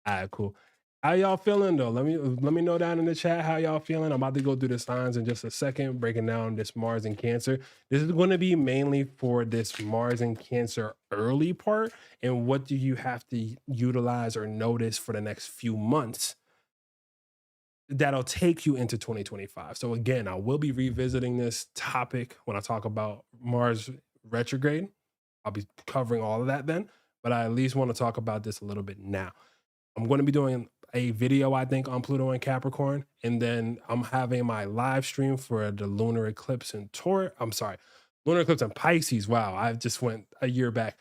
Speaker 1: All right, cool. How y'all feeling though? Let me know down in the chat how y'all feeling. I'm about to go through the signs in just a second, breaking down this Mars and Cancer. This is going to be mainly for this Mars and Cancer early part, and what do you have to utilize or notice for the next few months that'll take you into 2025. So again, I will be revisiting this topic when I talk about Mars retrograde. I'll be covering all of that then, but I at least want to talk about this a little bit now. I'm going to be doing a video, I think, on Pluto and Capricorn. And then I'm having my live stream for the lunar eclipse in Taurus. I'm sorry, lunar eclipse in Pisces. Wow, I just went a year back.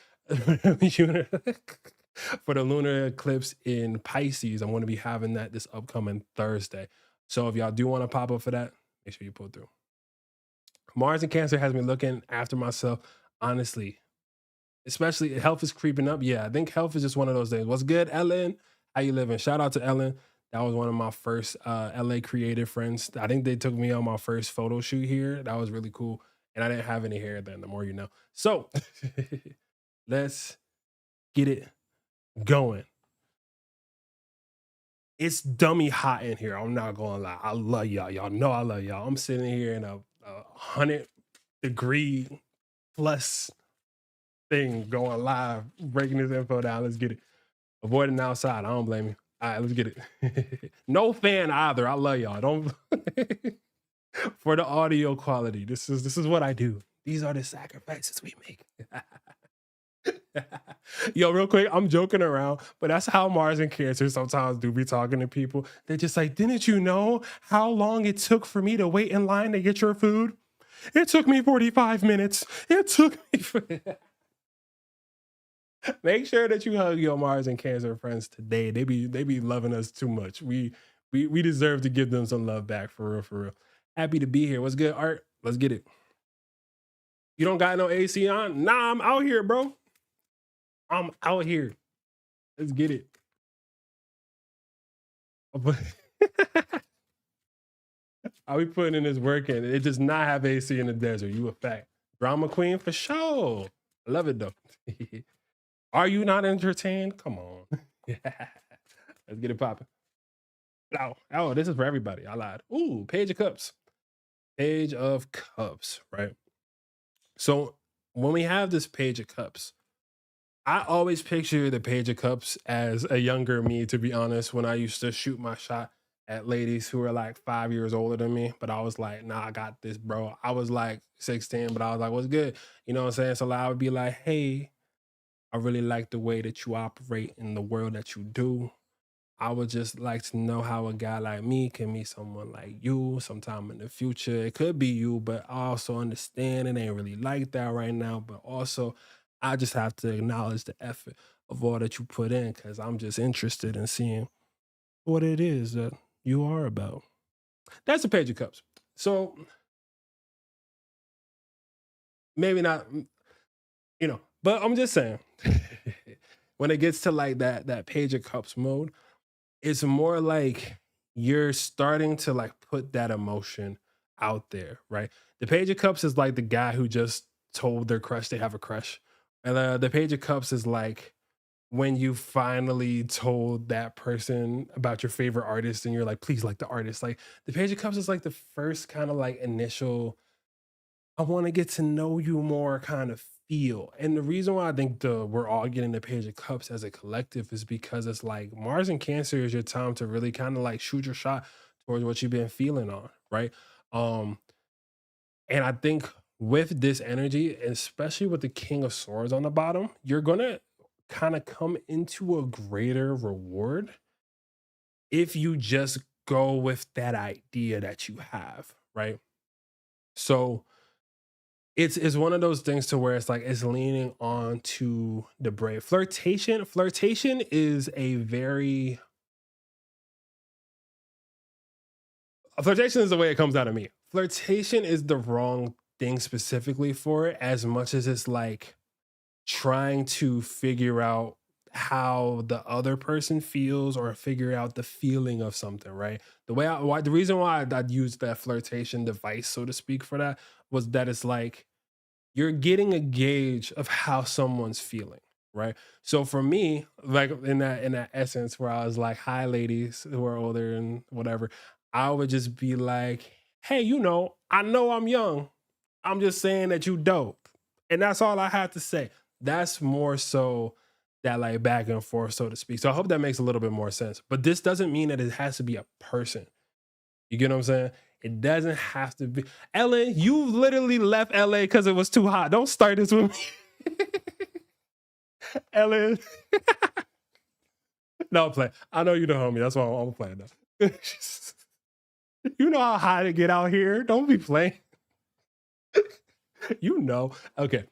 Speaker 1: For the lunar eclipse in Pisces, I'm going to be having that this upcoming Thursday. So if y'all do want to pop up for that, make sure you pull through. Mars and Cancer has me looking after myself, honestly. Especially health is creeping up. Yeah, I think health is just one of those things. What's good, Ellen? How you living? Shout out to Ellen. That was one of my first LA creative friends. I think they took me on my first photo shoot here. That was really cool. And I didn't have any hair then, the more you know. So let's get it going. It's dummy hot in here. I'm not gonna lie. I love y'all. Y'all know I love y'all. I'm sitting here in a 100-degree plus thing going live, breaking this info down. Let's get it. Avoiding outside. I don't blame you. All right, let's get it. No fan either. I love y'all. Don't for the audio quality. This is what I do. These are the sacrifices we make. Yo, real quick, I'm joking around, but that's how Mars and Cancer sometimes do be talking to people. They're just like, didn't you know how long it took for me to wait in line to get your food? It took me 45 minutes. It took me. Make sure that you hug your Mars and Cancer friends today. They be loving us too much. We deserve to give them some love back, for real, for real. Happy to be here. What's good, Art? Let's get it. You don't got no AC on? Nah, I'm out here, bro. I'm out here. Let's get it. I'll be putting in this work in. It does not have AC in the desert. You a fact. Drama queen for sure. I love it though. Are you not entertained? Come on. Let's get it popping. Oh, this is for everybody. I lied. Ooh, Page of Cups. Page of Cups, right? So when we have this Page of Cups, I always picture the Page of Cups as a younger me, to be honest, when I used to shoot my shot at ladies who were like 5 years older than me. But I was like, nah, I got this, bro. I was like 16, but I was like, what's good? You know what I'm saying? So I would be like, hey, I really like the way that you operate in the world that you do. I would just like to know how a guy like me can meet someone like you sometime in the future. It could be you, but I also understand it ain't really like that right now. But also, I just have to acknowledge the effort of all that you put in because I'm just interested in seeing what it is that you are about. That's a Page of Cups. So maybe not, but I'm just saying when it gets to like that Page of Cups mode, it's more like you're starting to like put that emotion out there, right? The Page of Cups is like the guy who just told their crush they have a crush. And the Page of Cups is like when you finally told that person about your favorite artist and you're like, please like the artist. Like the Page of Cups is like the first kind of like initial I want to get to know you more kind of feel. And the reason why I think we're all getting the Page of Cups as a collective is because it's like Mars and Cancer is your time to really kind of like shoot your shot towards what you've been feeling on, right? Um, and I think with this energy, especially with the King of Swords on the bottom, you're gonna kind of come into a greater reward if you just go with that idea that you have, right? So it's one of those things to where it's like it's leaning on to the brave. Flirtation is a very flirtation is the way it comes out of me. Flirtation is the wrong thing specifically for it, as much as it's like trying to figure out how the other person feels or figure out the feeling of something, right? The reason why I'd use that flirtation device, so to speak, for that was that it's like you're getting a gauge of how someone's feeling, right? So for me, like in that essence where I was like, hi ladies who are older and whatever, I would just be like, hey, I know I'm young. I'm just saying that you dope. And that's all I have to say. That's more so that like back and forth, so to speak. So I hope that makes a little bit more sense. But this doesn't mean that it has to be a person. You get what I'm saying? It doesn't have to be. Ellen, you literally left LA because it was too hot. Don't start this with me. Ellen. No, I'm playing. I know you the homie. That's why I'm playing now. You know how hot it get out here. Don't be playing. You know. Okay.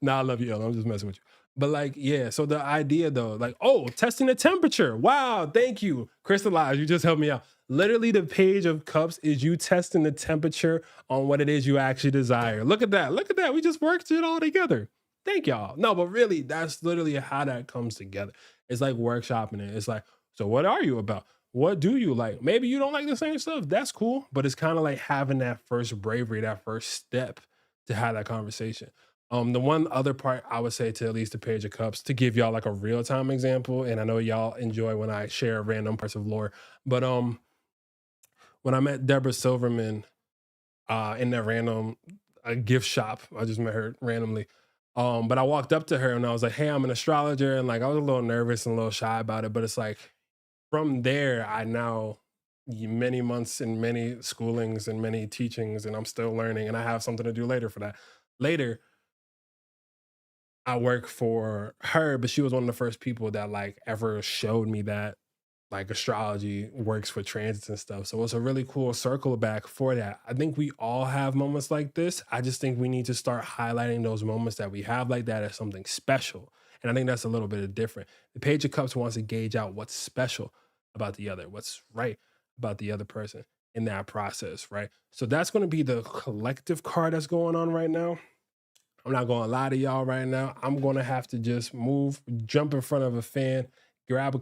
Speaker 1: Nah, I love you, Ellen. I'm just messing with you. But like, yeah. So the idea though, like, oh, testing the temperature. Wow, thank you. Crystallize, you just helped me out. Literally, the Page of Cups is you testing the temperature on what it is you actually desire. Look at that. Look at that. We just worked it all together. Thank y'all. No, but really, that's literally how that comes together. It's like workshopping it. It's like, so what are you about? What do you like? Maybe you don't like the same stuff. That's cool. But it's kind of like having that first bravery, that first step to have that conversation. The one other part I would say to at least the Page of Cups to give y'all like a real time example, and I know y'all enjoy when I share random parts of lore, but when I met Deborah Silverman in that random gift shop, I just met her randomly. But I walked up to her and I was like, "Hey, I'm an astrologer," and like I was a little nervous and a little shy about it, but it's like from there, I now many months and many schoolings and many teachings, and I'm still learning, and I have something to do later for that. Later, I work for her, but she was one of the first people that like ever showed me that like astrology works for transits and stuff. So it's a really cool circle back for that. I think we all have moments like this. I just think we need to start highlighting those moments that we have like that as something special. And I think that's a little bit of different. The Page of Cups wants to gauge out what's special about the other, what's right about the other person in that process, right? So that's going to be the collective card that's going on right now. I'm not going to lie to y'all right now. I'm going to have to just move, jump in front of a fan, grab a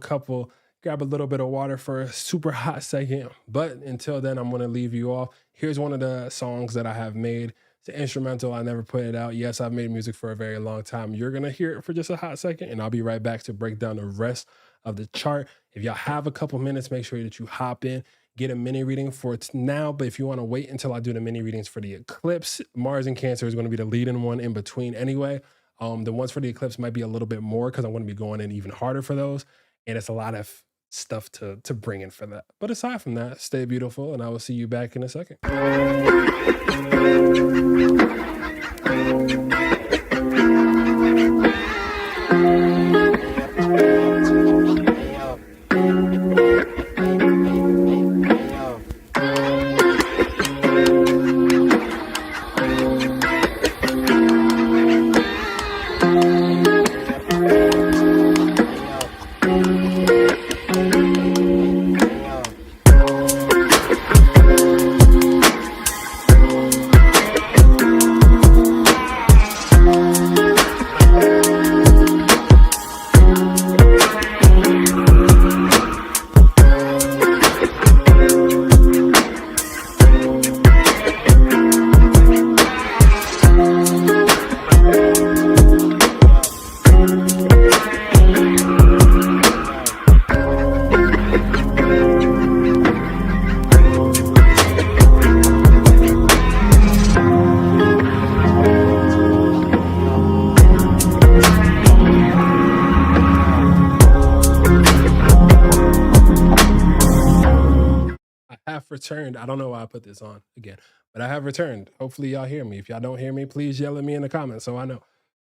Speaker 1: little bit of water for a super hot second. But until then, I'm going to leave you off. Here's one of the songs that I have made. It's an instrumental. I never put it out. Yes, I've made music for a very long time. You're going to hear it for just a hot second, and I'll be right back to break down the rest of the chart. If y'all have a couple minutes, make sure that you hop in, get a mini reading for it now. But if you want to wait until I do the mini readings for the eclipse, Mars and Cancer is going to be the leading one in between anyway. The ones for the eclipse might be a little bit more because I'm going to be going in even harder for those. And it's a lot of stuff to bring in for that. But aside from that, stay beautiful, and I will see you back in a second. returned. I don't know why I put this on again, but I have returned. Hopefully y'all hear me. If y'all don't hear me, please yell at me in the comments so I know.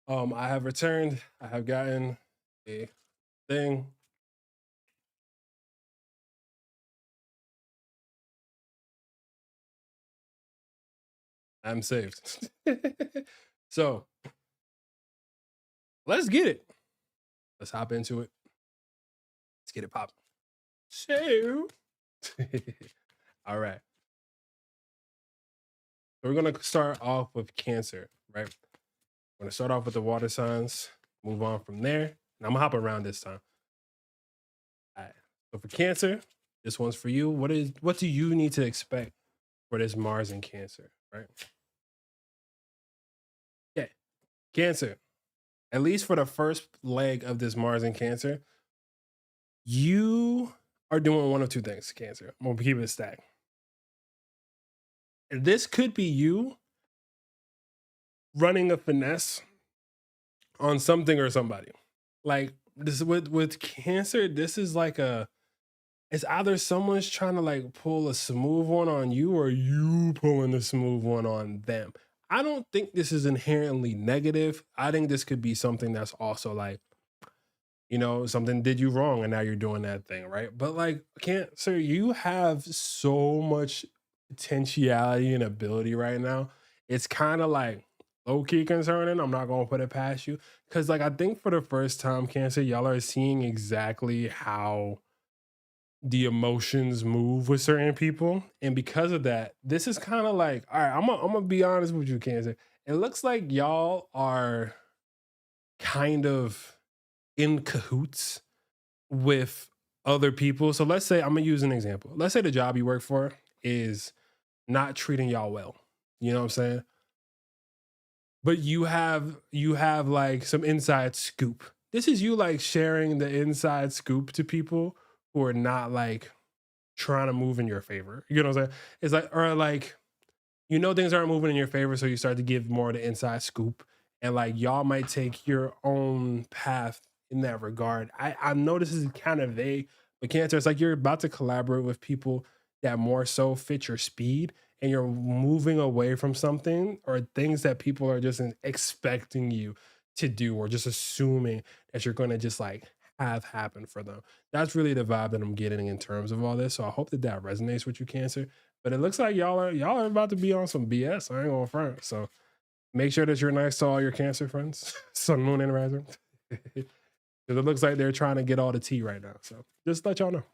Speaker 1: I have returned. I have gotten a thing. I'm saved. So let's get it. Let's hop into it. Let's get it popping. So, all right. So we're gonna start off with Cancer, right? We're gonna start off with the water signs, move on from there, and I'm gonna hop around this time. All right. So for Cancer, this one's for you. What do you need to expect for this Mars in Cancer, right? Yeah, Cancer. At least for the first leg of this Mars in Cancer, you are doing one of two things, Cancer. I'm gonna keep it stacked. This could be you running a finesse on something or somebody. Like this with Cancer, this is like it's either someone's trying to like pull a smooth one on you or you pulling the smooth one on them. I don't think this is inherently negative. I think this could be something that's also like, something did you wrong and now you're doing that thing, right? But like, Cancer, you have so much potentiality and ability right now. It's kind of like low key concerning. I'm not gonna put it past you because, like, I think for the first time, Cancer, y'all are seeing exactly how the emotions move with certain people, and because of that, this is kind of like, all right, I'm gonna be honest with you, Cancer. It looks like y'all are kind of in cahoots with other people. So let's say I'm gonna use an example. Let's say the job you work for is not treating y'all well. You know what I'm saying? But you have like some inside scoop. This is you like sharing the inside scoop to people who are not like trying to move in your favor. You know what I'm saying? It's like, or like, things aren't moving in your favor, so you start to give more of the inside scoop, and like y'all might take your own path in that regard. I know this is kind of vague, but Cancer, it's like you're about to collaborate with people that more so fit your speed, and you're moving away from something or things that people are just expecting you to do, or just assuming that you're going to just like have happen for them. That's really the vibe that I'm getting in terms of all this. So I hope that that resonates with you, Cancer. But it looks like y'all are about to be on some BS. I ain't gonna front. So make sure that you're nice to all your Cancer friends, Sun, Moon, and Rising, because it looks like they're trying to get all the tea right now. So just let y'all know.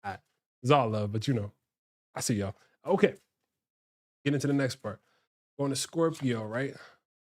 Speaker 1: All right. It's all love, but I see y'all. Okay, get into the next part. Going to Scorpio, right?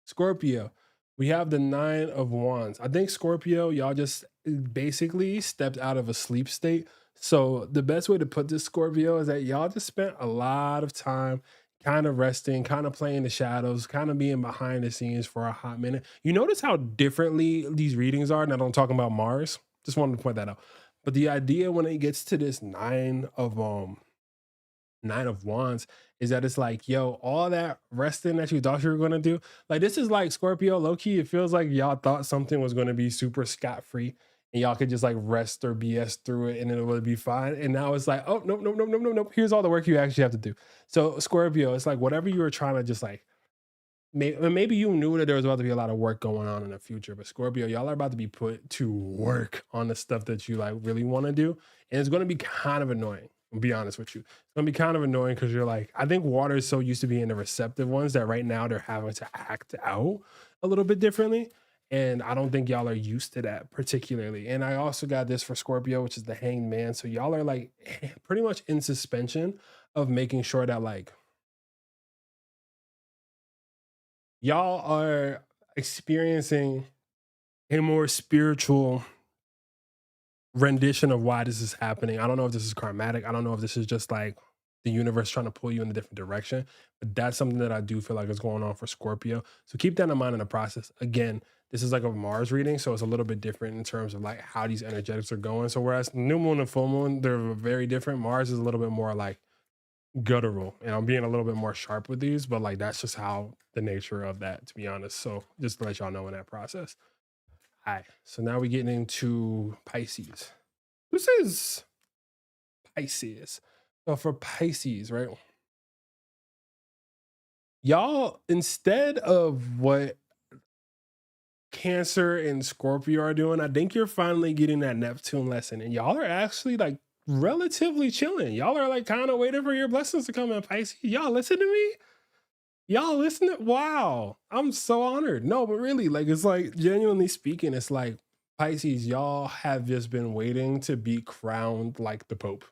Speaker 1: Scorpio, we have the 9 of Wands. I think Scorpio, y'all just basically stepped out of a sleep state. So the best way to put this, Scorpio, is that y'all just spent a lot of time kind of resting, kind of playing the shadows, kind of being behind the scenes for a hot minute. You notice how differently these readings are? Now, I'm talking about Mars. Just wanted to point that out. But the idea when it gets to this 9 of Wands is that it's like, yo, all that resting that you thought you were gonna do, like this is like Scorpio, low key. It feels like y'all thought something was gonna be super scot free, and y'all could just like rest or BS through it, and it would be fine. And now it's like, oh nope, nope, nope, nope, nope, nope. Here's all the work you actually have to do. So Scorpio, it's like whatever you were trying to just like, maybe you knew that there was about to be a lot of work going on in the future, but Scorpio, y'all are about to be put to work on the stuff that you like really want to do, and it's going to be kind of annoying. I'll be honest with you, it's going to be kind of annoying because you're like, I think water is so used to being the receptive ones that right now they're having to act out a little bit differently, and I don't think y'all are used to that particularly. And I also got this for Scorpio, which is the Hanged Man. So y'all are like pretty much in suspension of making sure that like y'all are experiencing a more spiritual rendition of why this is happening. I don't know if this is karmatic. I don't know if this is just like the universe trying to pull you in a different direction, but that's something that I do feel like is going on for Scorpio. So keep that in mind in the process. Again, this is like a Mars reading, so it's a little bit different in terms of like how these energetics are going. So whereas new moon and full moon, they're very different. Mars is a little bit more like guttural, and I'm being a little bit more sharp with these, but like that's just how the nature of that, to be honest. So just to let y'all know in that process. All right, so now we're getting into Pisces. This is Pisces. So for Pisces, right? Y'all, instead of what Cancer and Scorpio are doing, I think you're finally getting that Neptune lesson, and y'all are actually like relatively chilling. Y'all are like kind of waiting for your blessings to come in, Pisces. Y'all listen to me. Y'all listen to, wow. I'm so honored. No, but really, like, it's like genuinely speaking, it's like Pisces, y'all have just been waiting to be crowned like the Pope.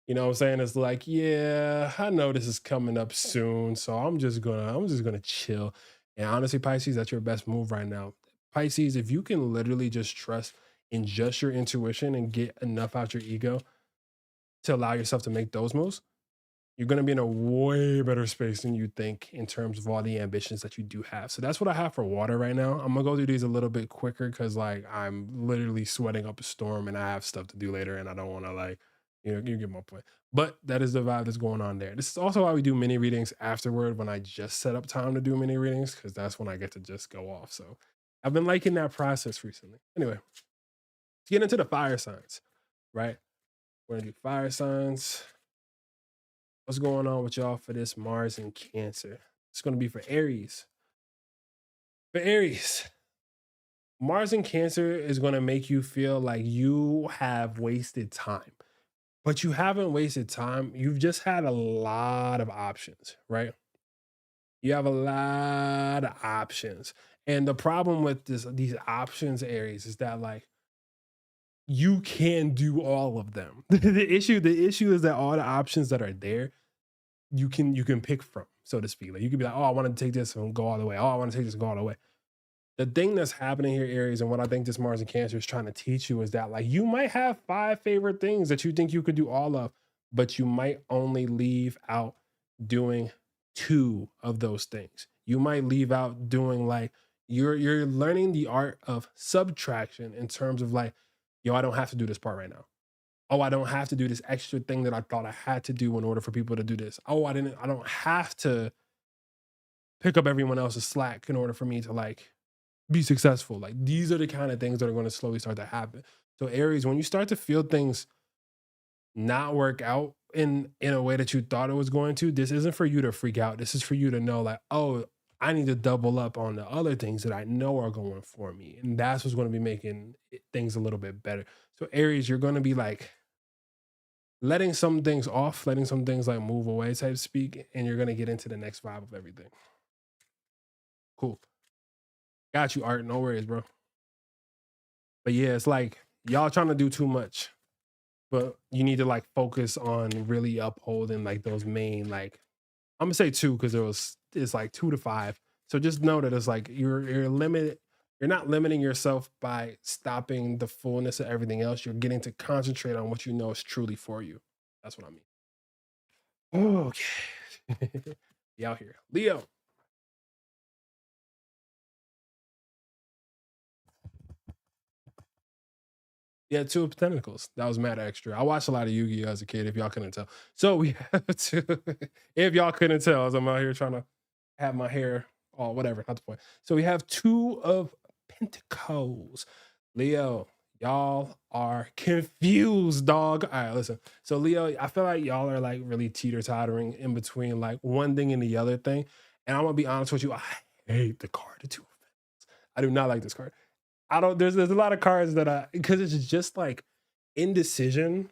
Speaker 1: You know what I'm saying? It's like, yeah, I know this is coming up soon, so I'm just gonna chill. And honestly, Pisces, that's your best move right now. Pisces, if you can literally just trust in just your intuition and get enough out your ego to allow yourself to make those moves, you're going to be in a way better space than you think in terms of all the ambitions that you do have. So that's what I have for water right now. I'm gonna go through these a little bit quicker because like I'm literally sweating up a storm and I have stuff to do later and I don't want to like, you get my point. But that is the vibe that's going on there. This is also why we do mini readings afterward when I just set up time to do mini readings, because that's when I get to just go off. So I've been liking that process recently. Anyway, let's get into the fire signs, right? We're gonna do fire signs. What's going on with y'all for this Mars and Cancer? It's going to be for Aries. For Aries, Mars and Cancer is going to make you feel like you have wasted time, but you haven't wasted time. You've just had a lot of options, right? You have a lot of options. And the problem with these options, Aries, is that like you can do all of them. The issue is that all the options that are there you can pick from, so to speak. Like you can be like, oh, I want to take this and go all the way. Oh, I want to take this and go all the way. The thing that's happening here, Aries, and what I think this Mars and Cancer is trying to teach you is that like you might have 5 favorite things that you think you could do all of, but you might only leave out doing 2 of those things. You might leave out doing like you're learning the art of subtraction in terms of like, yo, I don't have to do this part right now. Oh, I don't have to do this extra thing that I thought I had to do in order for people to do this. Oh, I don't have to pick up everyone else's slack in order for me to like be successful. Like these are the kind of things that are going to slowly start to happen. So Aries, when you start to feel things not work out in a way that you thought it was going to, this isn't for you to freak out. This is for you to know like, oh, I need to double up on the other things that I know are going for me. And that's what's going to be making things a little bit better. So Aries, you're going to be like letting some things off, letting some things like move away, type to speak, and you're gonna get into the next vibe of everything. Cool. Got you, Art. No worries, bro. But yeah, it's like y'all trying to do too much, but you need to like focus on really upholding like those main like I'm gonna say 2 because it's like 2 to 5. So just know that it's like you're limited. You're not limiting yourself by stopping the fullness of everything else. You're getting to concentrate on what you know is truly for you. That's what I mean. Okay. Be out here. Leo. Yeah, 2 of Pentacles. That was mad extra. I watched a lot of Yu-Gi-Oh as a kid, if y'all couldn't tell. So we have two. If y'all couldn't tell, as I'm out here trying to have my hair, oh, whatever, not the point. So we have 2 of Pentacles. Leo, y'all are confused, dog. All right, listen. So Leo, I feel like y'all are like really teeter-tottering in between like one thing and the other thing. And I'm gonna be honest with you, I hate the card of 2 of Pentacles. I do not like this card. I don't. There's a lot of cards that I, because it's just like indecision,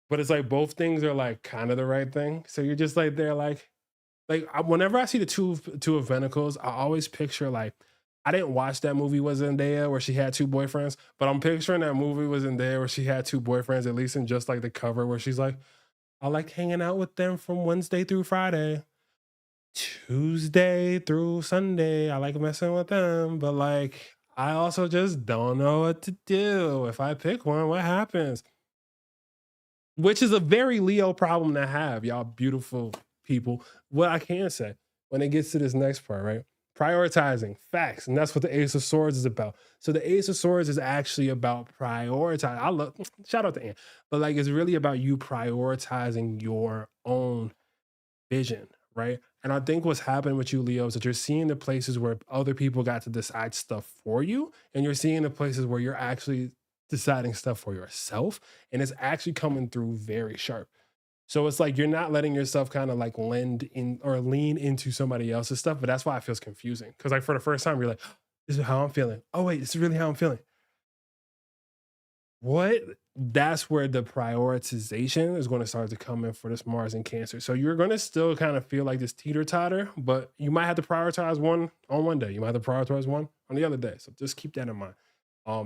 Speaker 1: but it's like both things are like kind of the right thing. So you're just like they're whenever I see the two of Pentacles, I always picture like I didn't watch that movie with Zendaya where she had 2 boyfriends, but I'm picturing that movie was Zendaya where she had 2 boyfriends, at least in just like the cover where she's like, I like hanging out with them from Wednesday through Friday. Tuesday through Sunday, I like messing with them, but like I also just don't know what to do. If I pick one, what happens? Which is a very Leo problem to have, y'all beautiful people. What I can say when it gets to this next part, right? Prioritizing facts, and that's what the Ace of Swords is about. So the Ace of Swords is actually about prioritizing. I love shout out to Ann, but like it's really about you prioritizing your own vision, right? And I think what's happened with you, Leo, is that you're seeing the places where other people got to decide stuff for you, and you're seeing the places where you're actually deciding stuff for yourself, and it's actually coming through very sharp. So it's like you're not letting yourself kind of like lend in or lean into somebody else's stuff. But that's why it feels confusing. Cause like for the first time, you're like, this is how I'm feeling. Oh, wait, this is really how I'm feeling. What? That's where the prioritization is going to start to come in for this Mars and Cancer. So you're going to still kind of feel like this teeter totter, but you might have to prioritize one on one day. You might have to prioritize one on the other day. So just keep that in mind.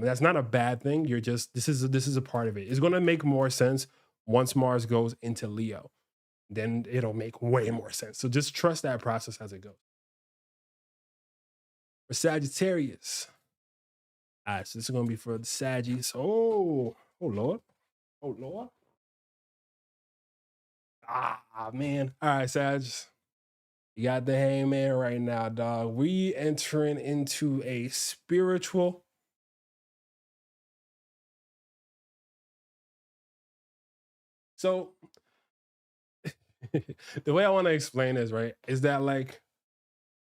Speaker 1: That's not a bad thing. You're just this is a part of it. It's going to make more sense once Mars goes into Leo. Then it'll make way more sense. So just trust that process as it goes. For Sagittarius, all right, so this is going to be for the Saggies. Oh Lord, oh Lord. Ah, man. All right, Sag. You got the hangman right now, dog. We entering into a spiritual. So the way I want to explain this, right, is that like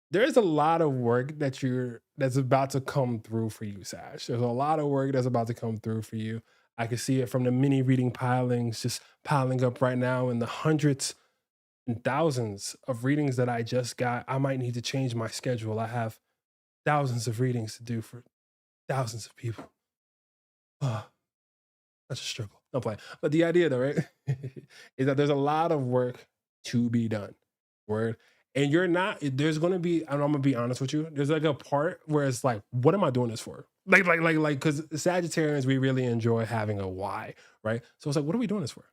Speaker 1: there's a lot of work that's about to come through for you, Sash. There's a lot of work that's about to come through for you. I can see it from the mini reading pilings just piling up right now in the hundreds and thousands of readings that I just got. I might need to change my schedule. I have thousands of readings to do for thousands of people. Oh, such a struggle. No play. But the idea though, right, is that there's a lot of work to be done. Word. And you're not, there's gonna be, and I'm gonna be honest with you, there's like a part where it's like, what am I doing this for? Because Sagittarians, we really enjoy having a why, right? So it's like, what are we doing this for?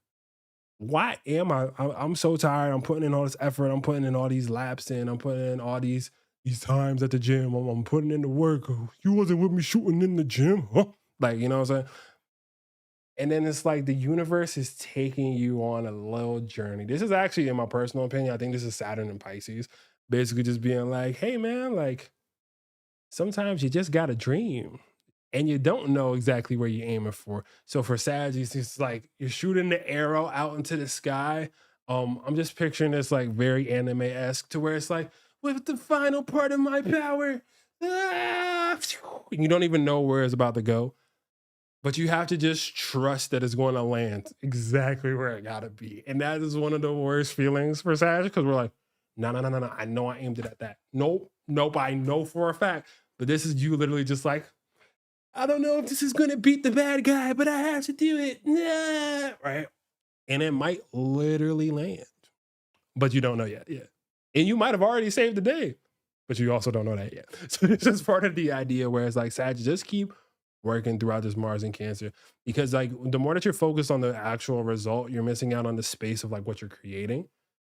Speaker 1: Why am I'm so tired. I'm putting in all this effort. I'm putting in all these laps in. I'm putting in all these times at the gym. I'm putting in the work. Oh, you wasn't with me shooting in the gym, huh? Like, you know what I'm saying? And then it's like the universe is taking you on a little journey. This is actually, in my personal opinion, I think this is Saturn and Pisces, basically just being like, hey man, like sometimes you just gotta dream and you don't know exactly where you're aiming for. So for Sag, it's like you're shooting the arrow out into the sky. I'm just picturing this like very anime-esque to where it's like, with the final part of my power, ah, you don't even know where it's about to go. But you have to just trust that it's going to land exactly where it gotta be. And that is one of the worst feelings for Sag because we're like, no, no, no, no, no. I know I aimed it at that. Nope, nope. I know for a fact. But this is you literally just like, I don't know if this is gonna beat the bad guy, but I have to do it. Nah, right? And it might literally land, but you don't know yet. Yeah. And you might have already saved the day, but you also don't know that yet. So this is part of the idea where it's like, Sag, just keep working throughout this Mars and Cancer because like the more that you're focused on the actual result, you're missing out on the space of like what you're creating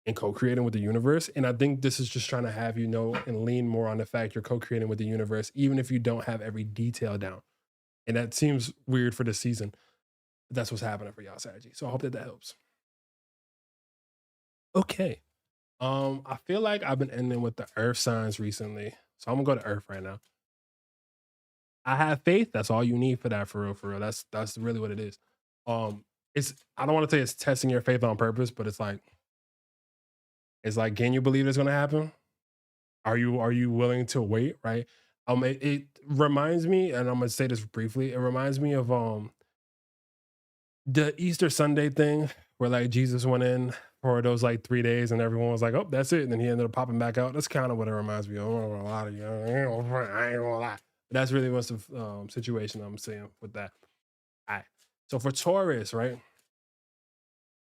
Speaker 1: and co-creating with the universe. And I think this is just trying to have you know and lean more on the fact you're co-creating with the universe, even if you don't have every detail down. And that seems weird for the season. But that's what's happening for y'all, Sagittarius. So I hope that that helps. Okay. I feel like I've been ending with the Earth signs recently, so I'm gonna go to Earth right now. I have faith. That's all you need for that, for real, for real. That's really what it is. It's I don't want to say it's testing your faith on purpose, but it's like, can you believe it's gonna happen? Are you willing to wait? Right. It reminds me, and I'm gonna say this briefly. It reminds me of the Easter Sunday thing where like Jesus went in for those like 3 days and everyone was like, oh, that's it. And then he ended up popping back out. That's kind of what it reminds me of. I'm not gonna lie to you. I ain't gonna lie. That's really what's the situation I'm seeing with that. All right. So for Taurus, right?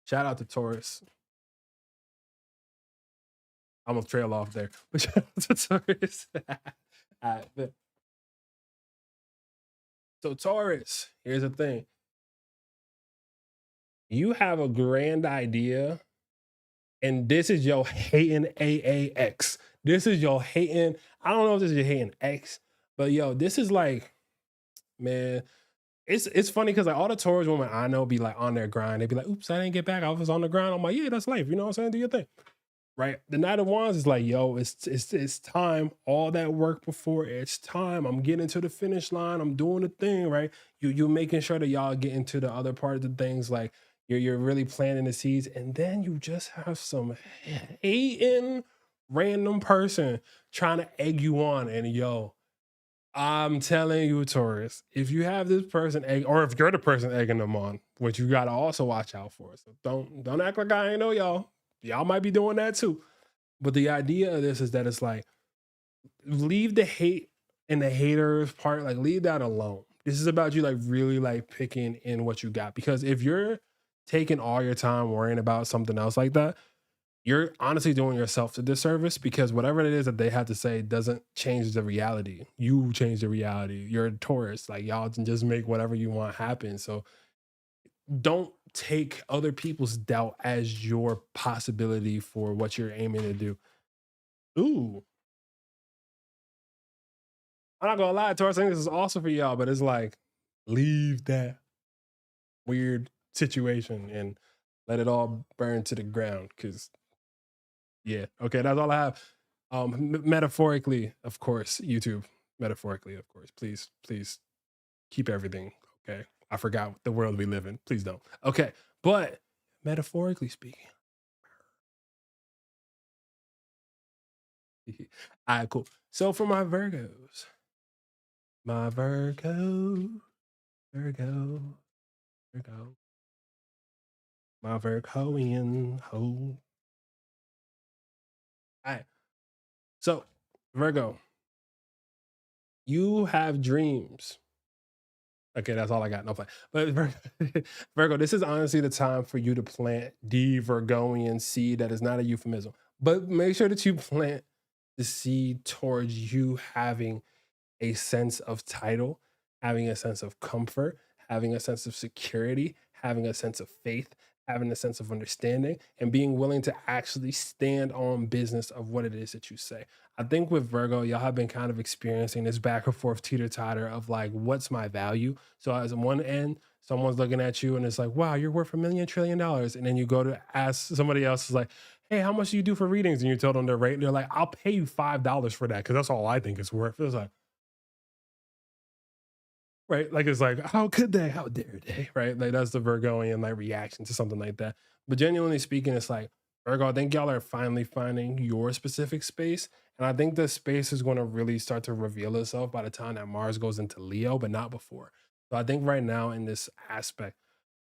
Speaker 1: Shout out to Taurus. I'm gonna trail off there, but shout out to Taurus. All right, so Taurus, here's the thing: you have a grand idea, and this is your hating AAX. This is your hating. I don't know if this is your hating X, but yo, this is like, man, it's funny because like all the Taurus women I know be like on their grind. They be like, "Oops, I didn't get back. I was on the grind." I'm like, "Yeah, that's life." You know what I'm saying? Do your thing, right? The Knight of Wands is like, "Yo, it's time. All that work before, it's time. I'm getting to the finish line. I'm doing the thing, right? You making sure that y'all get into the other part of the things like." You're really planting the seeds, and then you just have some hating random person trying to egg you on, and yo, I'm telling you, Taurus, if you have this person egg, or if you're the person egging them on, which you gotta also watch out for. So don't act like I ain't know y'all. Y'all might be doing that too. But the idea of this is that it's like, leave the hate and the haters part, like leave that alone. This is about you like really like picking in what you got. Because if you're taking all your time worrying about something else like that, you're honestly doing yourself a disservice, because whatever it is that they have to say doesn't change the reality. You change the reality. You're a Taurus. Like y'all can just make whatever you want happen. So don't take other people's doubt as your possibility for what you're aiming to do. Ooh, I'm not gonna lie, Taurus. I think this is awesome for y'all, but it's like, leave that weird situation and let it all burn to the ground. Cause yeah, okay, that's all I have. Metaphorically, of course, YouTube. Metaphorically, of course. Please keep everything. Okay. I forgot the world we live in. Please don't. Okay. But metaphorically speaking. All right, cool. So for my Virgos, my Virgo, Virgo, my Virgoian ho. All right. So, Virgo, you have dreams. Okay, that's all I got. No play. But Virgo, this is honestly the time for you to plant the Virgoian seed. That is not a euphemism, but make sure that you plant the seed towards you having a sense of title, having a sense of comfort, having a sense of security, having a sense of faith, having a sense of understanding, and being willing to actually stand on business of what it is that you say. I think with Virgo, y'all have been kind of experiencing this back and forth teeter totter of like, what's my value? So, as on one end, someone's looking at you and it's like, wow, you're worth $1 million trillion. And then you go to ask somebody else, is like, hey, how much do you do for readings? And you tell them the rate, and they're like, I'll pay you $5 for that because that's all I think it's worth. It's like, right? Like it's like, how could they? How dare they? Right? Like that's the Virgoian like reaction to something like that. But genuinely speaking, it's like, Virgo, I think y'all are finally finding your specific space. And I think the space is going to really start to reveal itself by the time that Mars goes into Leo, but not before. So I think right now in this aspect,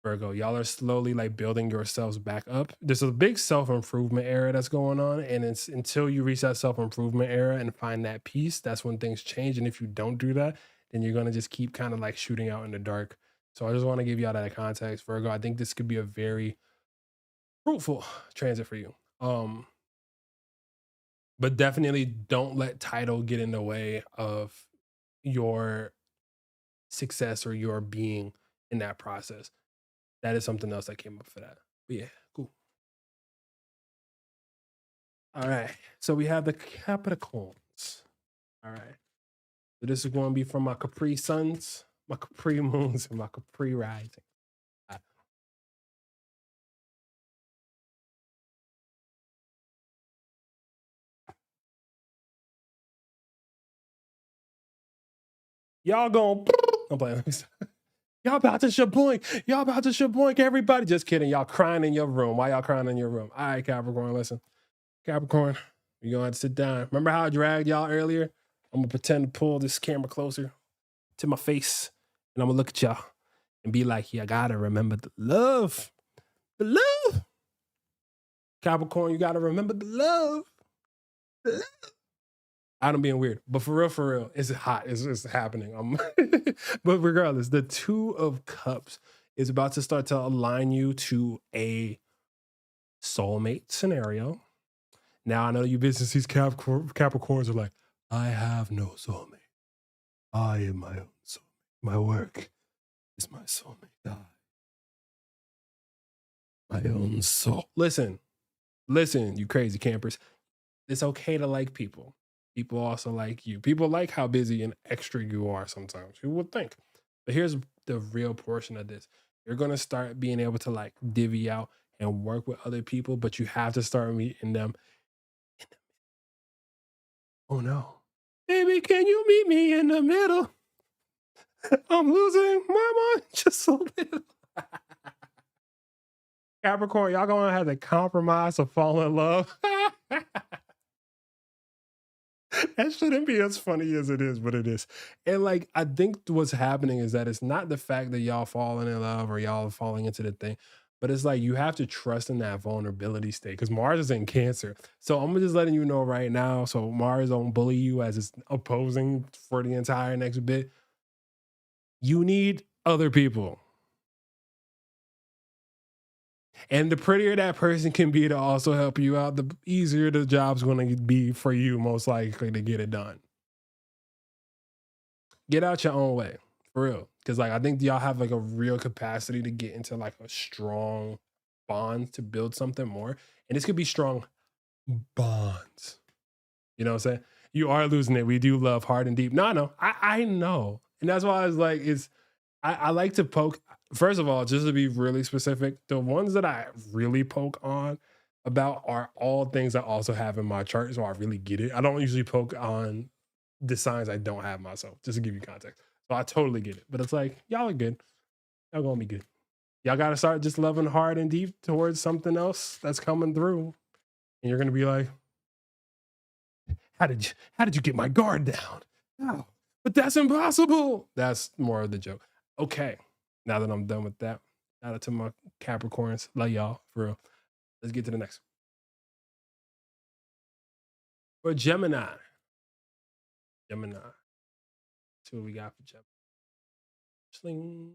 Speaker 1: Virgo, y'all are slowly like building yourselves back up. There's a big self-improvement era that's going on. And it's until you reach that self-improvement era and find that peace, that's when things change. And if you don't do that, then you're gonna just keep kind of like shooting out in the dark. So I just want to give you all that context, Virgo. I think this could be a very fruitful transit for you. But definitely don't let title get in the way of your success or your being in that process. That is something else that came up for that. But yeah, cool. All right. So we have the Capricorns. All right. So this is going to be from my Capri Suns, my Capri Moons, and my Capri Rising. Y'all going, I'm playing. Y'all about to shaboink. Y'all about to shaboink everybody. Just kidding. Y'all crying in your room. Why y'all crying in your room? All right, Capricorn, listen. Capricorn, you're going to have to sit down. Remember how I dragged y'all earlier? I'm going to pretend to pull this camera closer to my face, and I'm going to look at y'all and be like, you got to remember the love. The love. Capricorn, you got to remember the love. The love. I'm being weird, but for real, it's hot. It's happening. But regardless, the Two of Cups is about to start to align you to a soulmate scenario. Now I know you businesses Capricorns are like, I have no soulmate. I am my own soulmate. My work is my soulmate. My own soul. Listen, you crazy campers. It's okay to like people. People also like you. People like how busy and extra you are sometimes. Who would think? But here's the real portion of this. You're going to start being able to like divvy out and work with other people, but you have to start meeting them. Oh no. Baby, can you meet me in the middle? I'm losing my mind just a little. Capricorn, y'all gonna have to compromise or fall in love. That shouldn't be as funny as it is, but it is. And like, I think what's happening is that it's not the fact that y'all falling in love or y'all falling into the thing, but it's like you have to trust in that vulnerability state because Mars is in Cancer. So I'm just letting you know right now. So Mars don't bully you as it's opposing for the entire next bit. You need other people. And the prettier that person can be to also help you out, the easier the job's going to be for you, most likely to get it done. Get out your own way, for real. Because like I think y'all have like a real capacity to get into like a strong bond to build something more, and this could be strong bonds. You know what I'm saying? You are losing it. We do love hard and deep. No, I know, and that's why I was like, it's I like to poke. First of all, just to be really specific, the ones that I really poke on about are all things I also have in my chart, so I really get it. I don't usually poke on the signs I don't have myself, just to give you context. So I totally get it. But it's like, y'all are good. Y'all gonna be good. Y'all gotta start just loving hard and deep towards something else that's coming through. And you're gonna be like, how did you get my guard down? Oh, but that's impossible. That's more of the joke. Okay. Now that I'm done with that, shout out to my Capricorns. Love y'all for real. Let's get to the next. For Gemini. Gemini. See what we got for Gemini. Sling.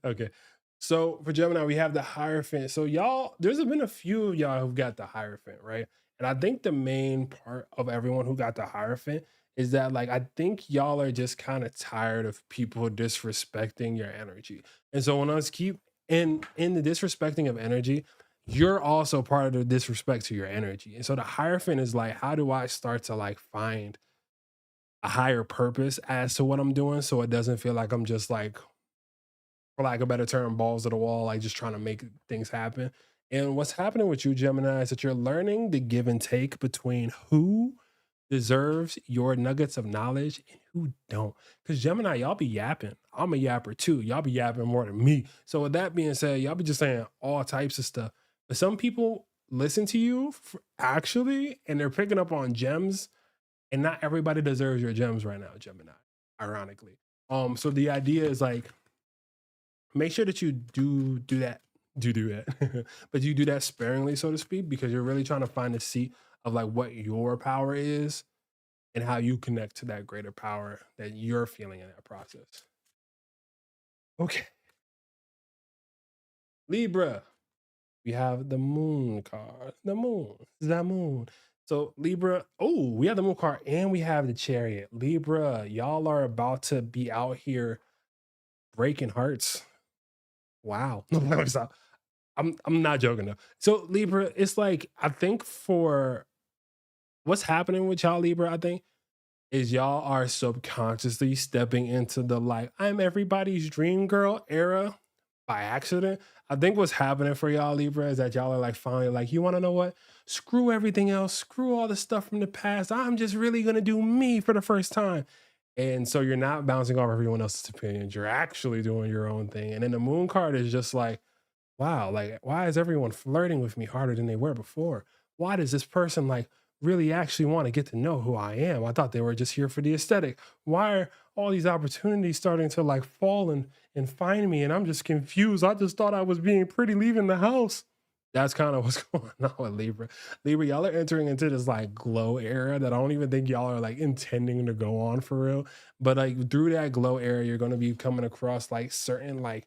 Speaker 1: Okay. So for Gemini, we have the Hierophant. So y'all, there's been a few of y'all who've got the Hierophant, right? And I think the main part of everyone who got the Hierophant is that like I think y'all are just kind of tired of people disrespecting your energy. And so when us keep in the disrespecting of energy, you're also part of the disrespect to your energy. And so the Hierophant is like, how do I start to like find a higher purpose as to what I'm doing so it doesn't feel like I'm just like, for lack of a better term, balls to the wall, like just trying to make things happen. And what's happening with you, Gemini, is that you're learning the give and take between who deserves your nuggets of knowledge and who don't. Because Gemini, y'all be yapping. I'm a yapper too. Y'all be yapping more than me. So with that being said, y'all be just saying all types of stuff. But some people listen to you actually, and they're picking up on gems. And not everybody deserves your gems right now, Gemini. Ironically, so the idea is like make sure that you do that do that but you do that sparingly, so to speak, because you're really trying to find a seat of like what your power is and how you connect to that greater power that you're feeling in that process. Okay. Libra, we have the moon card, the moon. So Libra, oh, we have the moon card and we have the chariot. Libra, y'all are about to be out here breaking hearts. Wow. No, let me stop. I'm not joking though. So Libra, it's like I think for what's happening with y'all Libra, I think is y'all are subconsciously stepping into the like I'm everybody's dream girl era by accident. I think what's happening for y'all Libra is that y'all are like finally like, you want to know what? Screw everything else. Screw all the stuff from the past. I'm just really gonna do me for the first time. And so you're not bouncing off everyone else's opinions. You're actually doing your own thing. And then the moon card is just like, wow, like why is everyone flirting with me harder than they were before? Why does this person like really actually want to get to know who I am? I thought they were just here for the aesthetic. Why are all these opportunities starting to like fall and find me? And I'm just confused. I just thought I was being pretty leaving the house. That's kind of what's going on with Libra. Libra, y'all are entering into this like glow era that I don't even think y'all are like intending to go on for real. But like through that glow era, you're going to be coming across like certain like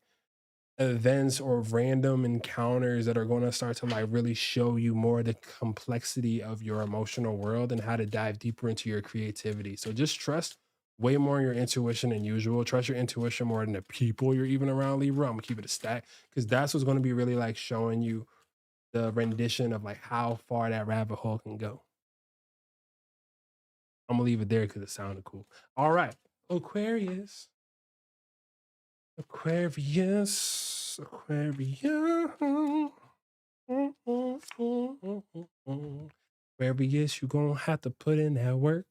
Speaker 1: events or random encounters that are going to start to like really show you more the complexity of your emotional world and how to dive deeper into your creativity. So just trust way more in your intuition than usual. Trust your intuition more than the people you're even around, Libra. I'm gonna keep it a stack because that's what's going to be really like showing you the rendition of like how far that rabbit hole can go. I'm gonna leave it there because it sounded cool. All right, Aquarius. Aquarius, Aquarius. Aquarius, you gonna have to put in that work.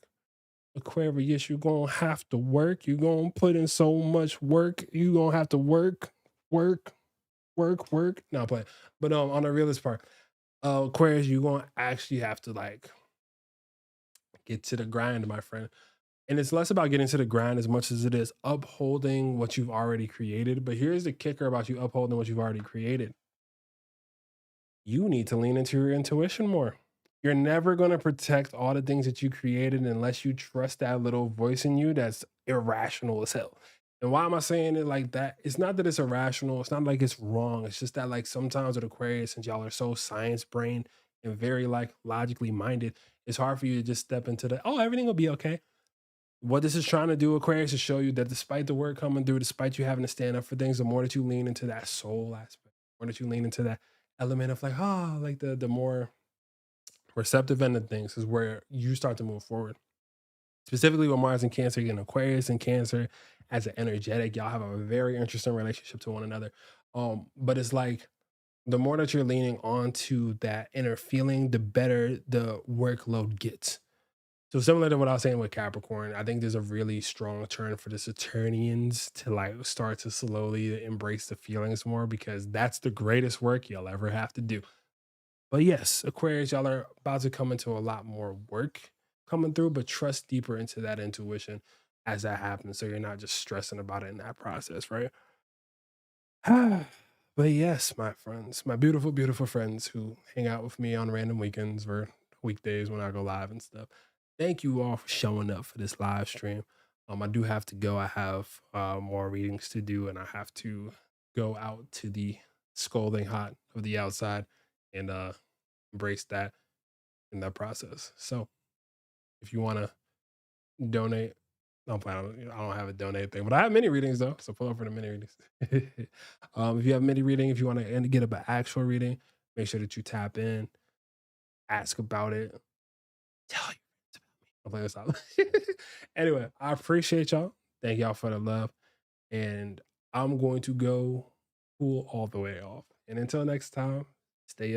Speaker 1: Aquarius, you gonna have to work. You gonna put in so much work. You gonna have to work, work, work. No, but on the realist part, Aquarius, you gonna actually have to like Get to the grind, my friend. And it's less about getting to the grind as much as it is upholding what you've already created. But here's the kicker about you upholding what you've already created: you need to lean into your intuition more. You're never going to protect all the things that you created unless you trust that little voice in you that's irrational as hell. And why am I saying it like that? It's not that it's irrational. It's not like it's wrong. It's just that, like, sometimes with Aquarius, since y'all are so science brained and very like logically minded, it's hard for you to just step into the, oh, everything will be okay. What this is trying to do, Aquarius, is show you that despite the work coming through, despite you having to stand up for things, the more that you lean into that soul aspect, the more that you lean into that element of like, ah, like the more receptive end of things is where you start to move forward. Specifically with Mars and Cancer, again, Aquarius and Cancer as an energetic, y'all have a very interesting relationship to one another. But it's like the more that you're leaning onto that inner feeling, the better the workload gets. So similar to what I was saying with Capricorn, I think there's a really strong turn for the Saturnians to like start to slowly embrace the feelings more, because that's the greatest work you'll ever have to do. But yes, Aquarius, y'all are about to come into a lot more work coming through, but trust deeper into that intuition as that happens. So you're not just stressing about it in that process, right? But yes, my friends, my beautiful, beautiful friends who hang out with me on random weekends or weekdays when I go live and stuff. Thank you all for showing up for this live stream. I do have to go. I have more readings to do, and I have to go out to the scalding hot of the outside and embrace that in that process. So if you want to donate, I don't have a donate thing, but I have mini readings though. So pull up for the mini readings. If you have mini reading, if you want to get an actual reading, make sure that you tap in, ask about it, tell your friends about me. I'm playing this out. Anyway, I appreciate y'all. Thank y'all for the love. And I'm going to go cool all the way off. And until next time, stay up.